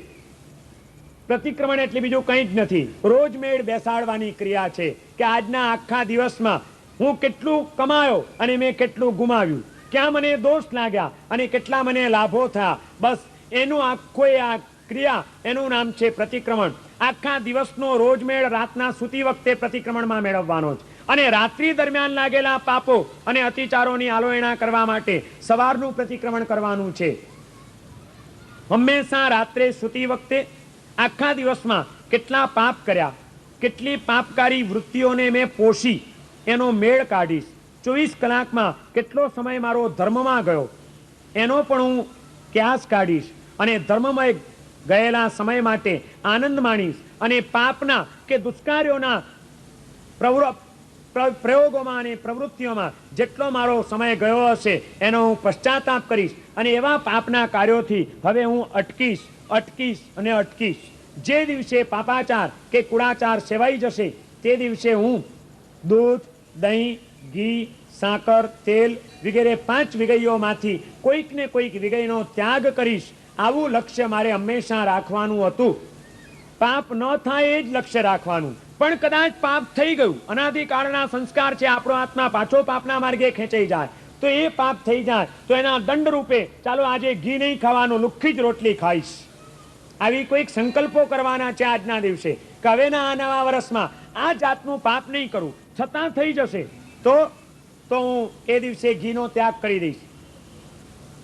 પ્રતિક્રમણ એટલે બીજું કંઈ જ નથી, રોજ મેળ બેસાડવાની ક્રિયા છે કે આજના આખા દિવસમાં હું કેટલું કમાયો અને મેં કેટલું ગુમાવ્યું, ક્યાં મને દોષ લાગ્યા અને કેટલા મને લાભો થયા. બસ એનું આખો આ ક્રિયા એનું નામ છે પ્રતિક્રમણ. આખા દિવસનો રોજમેળ રાતના સૂતી વખતે પ્રતિક્રમણમાં મેળવવાનો છે અને રાત્રિ દરમિયાન લાગેલા પાપો અને અતિચારોની આલોચના કરવા માટે સવારનું પ્રતિક્રમણ કરવાનું છે. હંમેશા રાત્રે સૂતી વખતે આખા દિવસમાં કેટલા પાપ કર્યા, કેટલી પાપકારી વૃત્તિઓને મેં પોષી એનો મેળ કાઢીશ. 24 કલાકમાં કેટલો સમય મારો ધર્મમાં ગયો એનો પણ હું ક્યાસ કાઢીશ અને ધર્મમય ગયેલા સમય માટે આનંદ માણીશ અને પાપના કે દુષ્કાર્યોના પ્રયોગોમાં અને પ્રવૃત્તિઓમાં જેટલો મારો સમય ગયો હશે એનો હું પશ્ચાતાપ કરીશ અને એવા પાપના કાર્યોથી હવે હું અટકીશ અને અટકીશ. જે દિવસે પાપાચાર કે કુળાચાર સેવાઈ જશે તે દિવસે હું દૂધ, દહીં, ઘી, સાકર, તેલ વગેરે 5 વિગઈઓમાંથી કોઈક ને કોઈક વિગઈનો ત્યાગ કરીશ. આવું લક્ષ્ય મારે હંમેશા રાખવાનું હતું. પાપ ન થાય એ જ લક્ષ્ય રાખવાનું. પણ કદાચ પાપ થઈ ગયું, અનાદિકાળના સંસ્કાર છે, આપણો આત્મા પાછો પાપના માર્ગે ખેંચાઈ જાય તો એ પાપ થઈ જાય તો એના દંડ રૂપે ચાલો આજે ઘી નહીં ખાવાનું, લુખ્ખી જ રોટલી ખાઈશ. આવી કોઈક સંકલ્પો કરવાના છે આજના દિવસે કે હવેના આ નવા વર્ષમાં આ જાતનું પાપ નહીં કરું. છતાં થઈ જશે તો હું એ દિવસે ઘીનો ત્યાગ કરી દઈશ,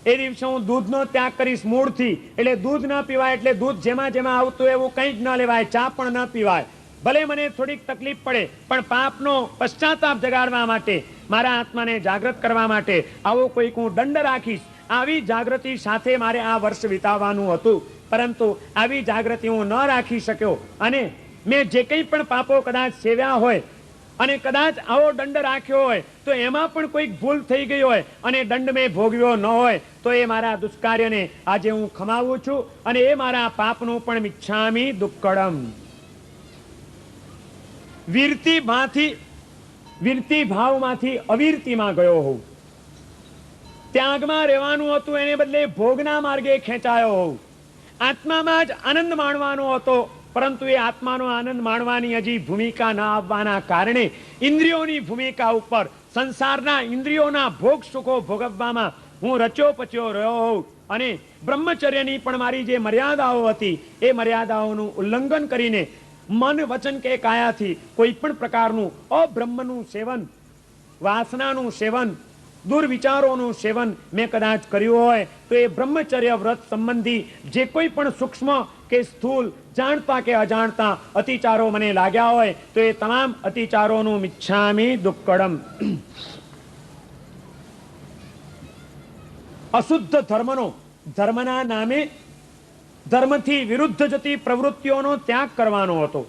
એ દિવસે હું દૂધનો ત્યાગ કરીશ મૂળથી. એટલે દૂધ ન પીવાય એટલે દૂધ જેમાં આવતું એવું કંઈ જ ન લેવાય, ચા પણ ન પીવાય. ભલે મને થોડીક તકલીફ પડે પણ પાપનો પશ્ચાતાપ જગાડવા માટે, મારા આત્માને જાગૃત કરવા માટે આવો કોઈક હું દંડ રાખીશ આવી જાગૃતિ સાથે મારે આ વર્ષ વિતાવવાનું હતું, પરંતુ આવી જાગૃતિ હું ન રાખી શક્યો અને મેં જે કંઈ પણ પાપો કદાચ સેવ્યા હોય અને કદાચ આવો દંડ રાખ્યો હોય તો એમાં પણ કોઈક ભૂલ થઈ ગઈ હોય અને દંડ મેં ભોગવ્યો ન હોય તો એ મારા દુષ્કાર્યને આજે હું ખમાવું છું અને એ મારા પાપનું પણ મિચ્છામી દુક્કડમ. વીરતી ભાવમાંથી અવીરતીમાં ગયો હોઉં, ત્યાગમાં રહેવાનું હતું એને બદલે ભોગના માર્ગે ખેંચાયો હોઉં, આત્મામાં જ આનંદ માણવાનો હતો પરંતુ એ આત્માનો આનંદ માણવાની હજી ભૂમિકા ન આવવાના કારણે ઇન્દ્રિયોની ભૂમિકા ઉપર સંસારના ઇન્દ્રિયોના ભોગ સુખો ભોગવવામાં હું રચ્યો પચ્યો રહ્યો હોઉં અને બ્રહ્મચર્યની પણ મારી જે મર્યાદાઓ હતી એ મર્યાદાઓનું ઉલ્લંઘન કરીને મન વચન કે કાયાથી કોઈ પણ પ્રકારનું અબ્રહ્મનું સેવન, વાસનાનું સેવન, દુર્વિચારોનું સેવન મેં કદાચ કર્યું હોય તો એ બ્રહ્મચર્ય વ્રત સંબંધી જે કોઈ પણ સૂક્ષ્મ કે સ્થૂલ, જાણતા કે અજાણતા અતિચારો મને લાગ્યા હોય તો એ તમામ અતિચારોનું મિચ્છામી દુક્કડમ. અશુદ્ધ ધર્મના નામે ધર્મથી વિરુદ્ધ જતી પ્રવૃત્તિઓનો ત્યાગ કરવાનો હતો,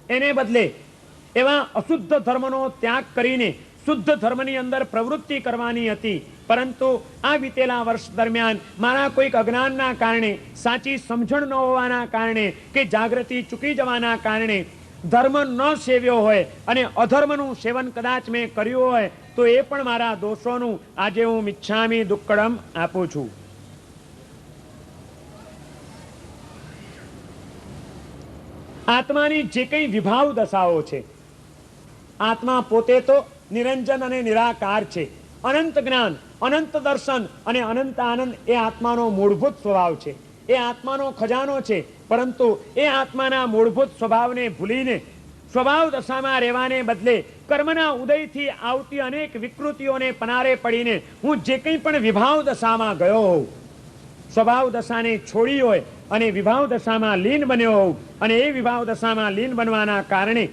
એને બદલે એવા અશુદ્ધ ધર્મનો ત્યાગ કરીને શુદ્ધ ધર્મની અંદર પ્રવૃત્તિ કરવાની હતી. પરંતુ આ વીતેલા વર્ષ દરમિયાન મારા કોઈક અજ્ઞાનના કારણે, સાચી સમજણ ન હોવાના કારણે કે જાગૃતિ ચૂકી જવાના કારણે ધર્મ ન સેવ્યો હોય અને અધર્મનું સેવન કદાચ મેં કર્યું હોય તો એ પણ મારા દોષોનું આજે હું મિચ્છામી દુક્કડમ આપું છું. આત્માની જે કંઈ વિભાવ દશાઓ છે, આત્મા પોતે તો નિરંજન અને નિરાકાર છે. અનંત જ્ઞાન, અનંત દર્શન અને અનંત આનંદ એ આત્માનો મૂળભૂત સ્વભાવ છે, એ આત્માનો ખજાનો છે. પરંતુ એ આત્માના મૂળભૂત સ્વભાવને ભૂલીને સ્વભાવ દશામાં રહેવાને બદલે કર્મના ઉદયથી આવતી અનેક વિકૃતિઓને પનારે પડીને હું જે કંઈ પણ વિભાવ દશામાં ગયો હોઉં, સ્વભાવ દશાને છોડી હોય અને વિભાવ દશામાં લીન બન્યો હોઉં અને એ વિભાવ દશામાં લીન બનવાના કારણે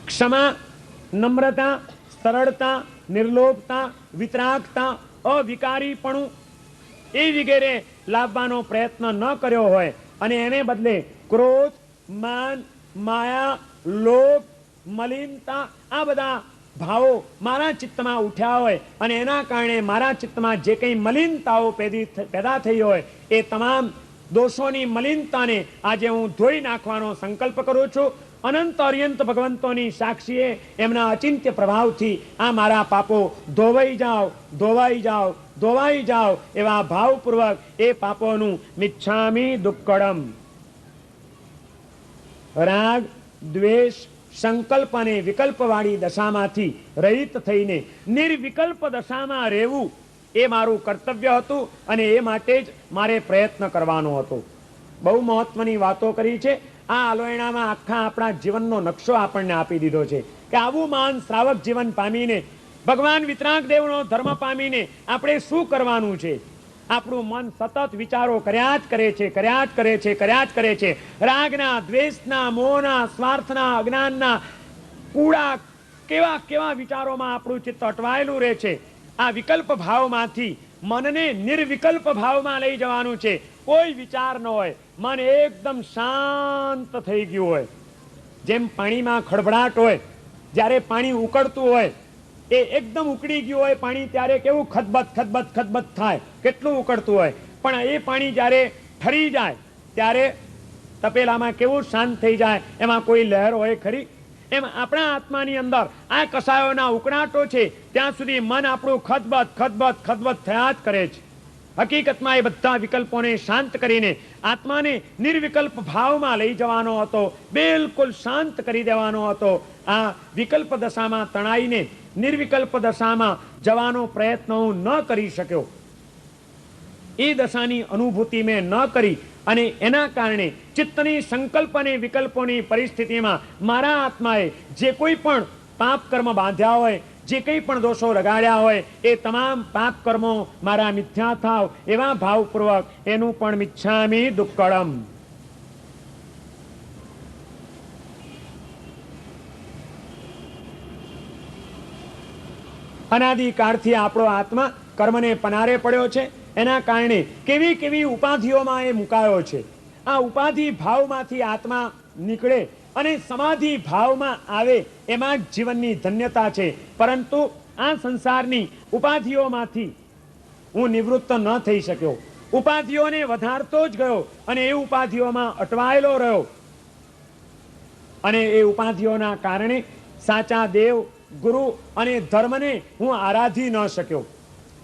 ક્ષમા, નમ્રતા, સરળતા, નિર્લોભતા, વિતરાગતા, અવિકારીપણું એ વગેરે લાવવાનો પ્રયત્ન ન કર્યો હોય અને એને બદલે ક્રોધ, માન, માયા, લોભ, મલિનતા આ બધા ભાવો મારા ચિત્તમાં ઉઠ્યા હોય અને એના કારણે મારા ચિત્તમાં જે કંઈ મલિનતાઓ પેદા થઈ હોય એ તમામ દોષોની મલિનતાને આજે હું ધોઈ નાખવાનો સંકલ્પ કરું છું. અનંત અર્યંત ભગવંતોની સાક્ષીએ એમના અચિંત્ય પ્રભાવથી આ મારા પાપો ધોવાઈ જાઓ, ધોવાઈ જાઓ, ધોવાઈ જાઓ એવા ભાવપૂર્વક એ પાપોનું મિચ્છામી દુક્કડમ. રાગ, દ્વેષ, સંકલ્પ અને વિકલ્પવાળી દશામાંથી રહિત થઈને નિર્વિકલ્પ દશામાં રહેવું એ મારું કર્તવ્ય હતું અને એ માટે જ મારે પ્રયત્ન કરવાનો હતો. બહુ મહત્વની વાતો કરી છે. આ આલોયણામાં આખા આપણા જીવનનો નકશો આપણને આપી દીધો છે કે આવું મહાન શ્રાવક જીવન પામીને ભગવાન વિતરાગદેવનો ધર્મ પામીને આપણે શું કરવાનું છે. આપણું મન સતત વિચારો કર્યા જ કરે છે, કર્યા જ કરે છે, કર્યા જ કરે છે. રાગના, દ્વેષના, મોહના, સ્વાર્થના, અજ્ઞાનના કૂડા કેવા કેવા વિચારોમાં આપણું ચિત્ત અટવાયેલું રહે છે. આ વિકલ્પ ભાવમાંથી મનને નિર્વિકલ્પ ભાવમાં લઈ જવાનું છે. કોઈ વિચાર ન હોય, મન એકદમ શાંત થઈ ગયું હોય. જેમ પાણીમાં ખળભળાટ હોય, જ્યારે પાણી ઉકળતું હોય એ એકદમ ઉકળી ગયું હોય પાણી ત્યારે કેવું ખદબદ ખદબદ ખદબદ થાય, કેટલું ઉકળતું હોય. પણ એ પાણી જ્યારે ઠરી જાય ત્યારે તપેલામાં કેવું શાંત થઈ જાય, એમાં કોઈ લહેર હોય ખરી? એમ આપણા આત્માની અંદર આ કસાયોના ઉકળાટો છે ત્યાં સુધી મન આપણું ખદબદ ખદબદ ખદબદ થયા જ કરે છે. હકીકતમાં એ બધા વિકલ્પોને શાંત કરીને આત્માને નિર્વિકલ્પ ભાવમાં લઈ જવાનો હતો, બિલકુલ શાંત કરી દેવાનો હતો. આ વિકલ્પ દશામાં તણાઈને નિર્વિકલ્પ દશામાં જવાનો પ્રયત્ન હું ન કરી શક્યો. એ દશાની અનુભૂતિ મેં ન કરી અને એના કારણે ચિત્તની સંકલ્પ અને વિકલ્પોની પરિસ્થિતિમાં મારા આત્માએ જે કોઈ પણ પાપ કર્મ બાંધ્યા હોય, જે કંઈ પણ દોષો લગાડ્યા હોય એ તમામ પાપ કર્મો મારા મિથ્યા થાવ એવા ભાવપૂર્વક એનું પણ મિચ્છામી દુક્કડમ. અનાદિકાળથી આપણો આત્મા કર્મને પનારે પડ્યો છે. એના કારણે કેવી કેવી ઉપાધિઓમાં એ મુકાયો છે. આ ઉપાધિ ભાવમાંથી આત્મા નીકળે અને સમાધિ ભાવમાં આવે એમાં જ જીવનની ધન્યતા છે. પરંતુ આ સંસારની ઉપાધિઓમાંથી હું નિવૃત્ત ન થઈ શક્યો. ઉપાધિઓને વધારતો જ ગયો અને એ ઉપાધિઓમાં અટવાયેલો રહ્યો અને એ ઉપાધિઓના કારણે સાચા દેવ, ગુરુ અને ધર્મને હું આરાધી ન શક્યો.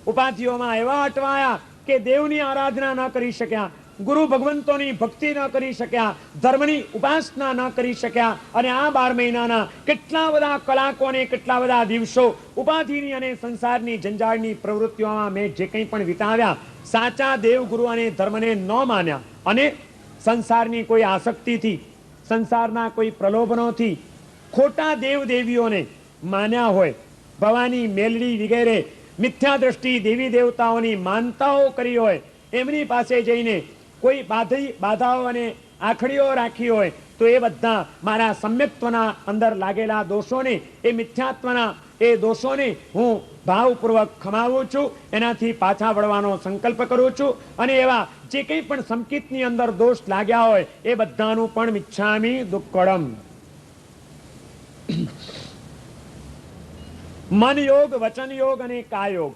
ઉપાધિઓમાં એવા અટવાયા કે દેવની આરાધના ન કરી શક્યા, ગુરુ ભગવંતોની ભક્તિ ન કરી શક્યા, ધર્મની ઉપાસના ન કરી શક્યા. અને આ 12 મહિનાના કેટલા બધા કલાકો અને કેટલા બધા દિવસો ઉપાધિની અને સંસારની જંજાળની પ્રવૃત્તિઓમાં મેં જે કંઈ પણ વિતાવ્યા, સાચા દેવ, ગુરુ અને ધર્મને ન માન્યા અને સંસારની કોઈ આસક્તિથી, સંસારના કોઈ પ્રલોભનોથી ખોટા દેવ દેવીઓને માન્યા હોય, ભવાની, મેલડી વગેરે મિથ્યા દ્રષ્ટિ દેવી દેવતાઓની માનતાઓ કરી હોય, એમની પાસે જઈને કોઈ બાધાઓ અને આખડીઓ રાખી હોય, તો એ બધા મારા સમ્યક્ત્વના અંદર લાગેલા દોષોને, એ મિથ્યાત્વના એ દોષોને હું ભાવપૂર્વક ખમાવું છું, એનાથી પાછા વળવાનો સંકલ્પ કરું છું. અને એવા જે કંઈ પણ સંકિતની અંદર દોષ લાગ્યા હોય એ બધાનું પણ મિચ્છામિ દુક્કડમ. મન યોગ, વચન યોગ અને કાય યોગ,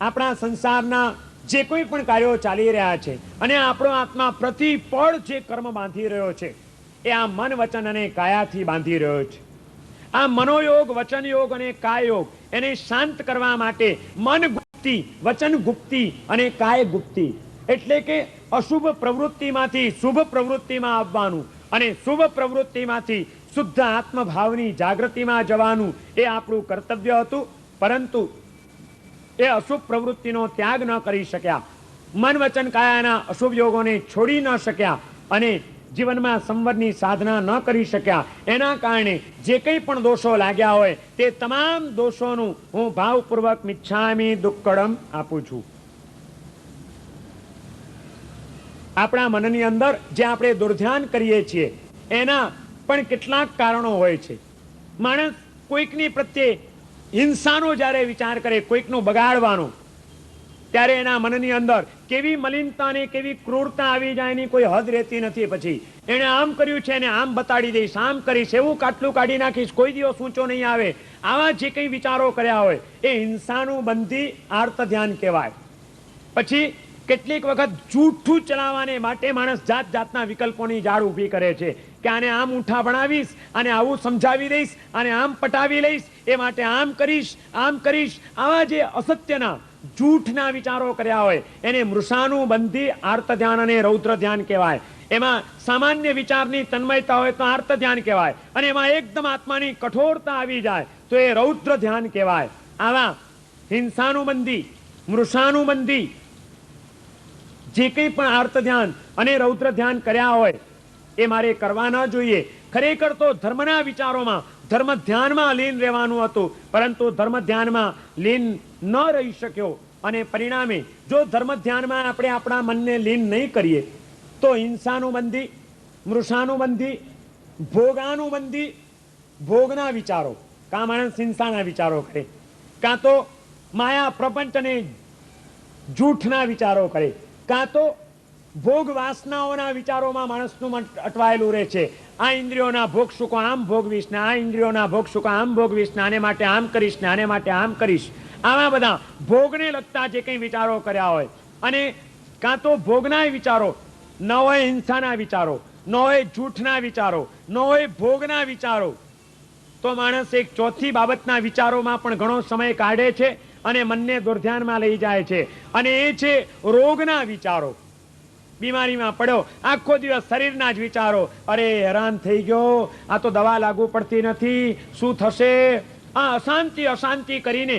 આપણા સંસારના જે કોઈ પણ કાર્યો ચાલી રહ્યા છે અને આપણો આત્મા પ્રતિપળ જે કર્મ બાંધી રહ્યો છે એ આ મન, વચન અને કાયાથી બાંધી રહ્યો છે. આ મનોયોગ, વચન યોગ અને કાય યોગ એને શાંત કરવા માટે મન ગુપ્તિ, વચન ગુપ્તિ અને કાય ગુપ્તિ, એટલે કે અશુભ પ્રવૃત્તિમાંથી શુભ પ્રવૃત્તિમાં આવવાનું અને શુભ પ્રવૃત્તિમાંથી શુદ્ધ આત્મભાવની જાગૃતિમાં જવાનું એ આપણું કર્તવ્ય હતું. પરંતુ એ અશુભ પ્રવૃત્તિનો ત્યાગ ન કરી શક્યા, મન, વચન, કાયાના અશુભ યોગોને છોડી ન શક્યા અને જીવનમાં સંવરની સાધના ન કરી શક્યા. એના કારણે જે કંઈ પણ દોષો લાગ્યા હોય તે તમામ દોષોનું હું ભાવપૂર્વક મિચ્છામિ દુક્કડમ આપું છું. આપણા મનની અંદર જે આપણે દુર્ધ્યાન કરીએ છીએ એના પણ કેટલાક કારણો હોય છે. માણસ કોઈકની પ્રત્યે હિંસાનો જ્યારે વિચાર કરે, કોઈકનું બગાડવાનો, ત્યારે એના મનની અંદર કેવી મલિનતા અને કેવી ક્રૂરતા આવી જાય એની કોઈ હદ રહેતી નથી. પછી એણે આમ કર્યું છે એને આમ બતાડી દઈશ, આમ કરીશ, એવું કાટલું કાઢી નાખીશ, કોઈ દિવસ ઊંચો નહીં આવે, આવા જે કંઈ વિચારો કર્યા હોય એ હિંસાનું બંધી આર્ત ધ્યાન કહેવાય. પછી કેટલીક વખત જૂઠું ચલાવવાને માટે માણસ જાત જાતના વિકલ્પોની જાળ ઊભી કરે છે કે આને આમ ઊંઠા ભણાવીશ, આને આવું સમજાવી દઈશ, આને આમ પટાવી લઈશ, એ માટે આમ કરીશ, આમ કરીશ. આવા જે અસત્યના, જૂઠના વિચારો કર્યા હોય એને મૃષાનું બંધી આર્ત ધ્યાન અને રૌદ્ર ધ્યાન કહેવાય. એમાં સામાન્ય વિચારની તન્મયતા હોય તો આર્ત ધ્યાન કહેવાય અને એમાં એકદમ આત્માની કઠોરતા આવી જાય તો એ રૌદ્ર ધ્યાન કહેવાય. આવા હિંસાનું બંધી, મૃષાનું બંધી જે કંઈ પણ આર્ત ધ્યાન અને રૌદ્ર ધ્યાન કર્યા હોય એ મારે કરવા ન જોઈએ. ખરેખર તો ધર્મના વિચારોમાં, ધર્મ ધ્યાનમાં લીન રહેવાનું હતું, પરંતુ ધર્મ ધ્યાનમાં લીન ન રહી શક્યો અને પરિણામે જો ધર્મ ધ્યાનમાં આપણે આપણા મનને લીન નહીં કરીએ તો હિંસાનું બંધી, મૃષાનું બંધી, ભોગાનું બંધી, ભોગના વિચારો, કાં માણસ હિંસાના વિચારો કરે, કાં તો માયા પ્રપંચ અને જૂઠના વિચારો કરે, કાં તો ભોગ વાસનાઓના વિચારોમાં માણસનું મન અટવાયેલું રહે છે. આ ઇન્દ્રિયોના ભોગ સુખો આમ ભોગવીશ ને, આ ઇન્દ્રિયોના ભોગ સુખો આમ ભોગવીશ ને, આને માટે આમ કરીશ ને, આને માટે આમ કરીશ. આવા બધા ભોગને લગતા જે કંઈ વિચારો કર્યા હોય અને કાં તો ભોગના વિચારો ન હોય, હિંસાના વિચારો ન હોય, જૂઠના વિચારો ન હોય, ભોગના વિચારો, તો માણસ એક ચોથી બાબતના વિચારોમાં પણ ઘણો સમય કાઢે છે અને મનને દુર્ધ્યાનમાં લઈ જાય છે અને એ છે રોગના વિચારો. બીમારીમાં પડ્યો, આખો દિવસ શરીરના જ વિચારો, અરે હેરાન થઈ ગયો, આ તો દવા લાગુ પડતી નથી, શું થશે, આ અશાંતિ અશાંતિ કરીને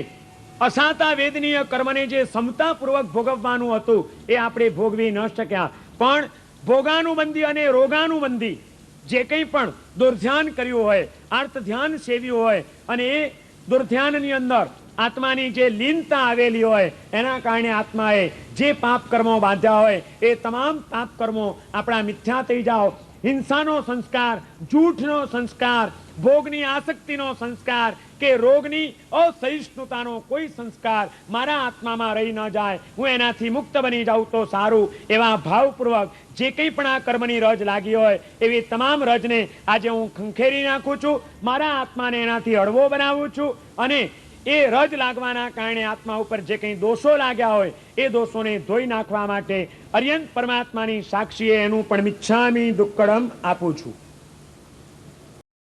અસાતા વેદનીય કર્મને જે સમતાપૂર્વક ભોગવવાનું હતું એ આપણે ભોગવી ન શક્યા. પણ ભોગાનુબંધી અને રોગાનુબંધી જે કંઈ પણ દુર્ધ્યાન કર્યું હોય, આર્ત ધ્યાન સેવ્યું હોય અને એ દુર્ધ્યાનની અંદર આત્માની જે લીનતા આવેલી હોય એના કારણે આત્માએ જે પાપ કર્મો બાંધ્યા હોય એ તમામ પાપ કર્મો આપણા મિથ્યા થઈ જાઓ. હિંસાનો સંસ્કાર, જૂઠનો સંસ્કાર, ભોગની આસક્તિનો સંસ્કાર કે રોગની અસહિષ્ણુતાનો કોઈ સંસ્કાર મારા આત્મામાં રહી ન જાય, હું એનાથી મુક્ત બની જાઉં તો સારું, એવા ભાવપૂર્વક જે કંઈ પણ આ કર્મની રજ લાગી હોય એવી તમામ રજને આજે હું ખંખેરી નાખું છું, મારા આત્માને એનાથી હળવો બનાવું છું, અને એ રજ લાગવાના કારણે આત્મા ઉપર જે કંઈ દોષો લાગ્યા હોય એ દોષોને ધોઈ નાખવા માટે અર્યંત પરમાત્માની સાક્ષીએ એનું પણ મિચ્છામિ દુક્કડમ આપું છું.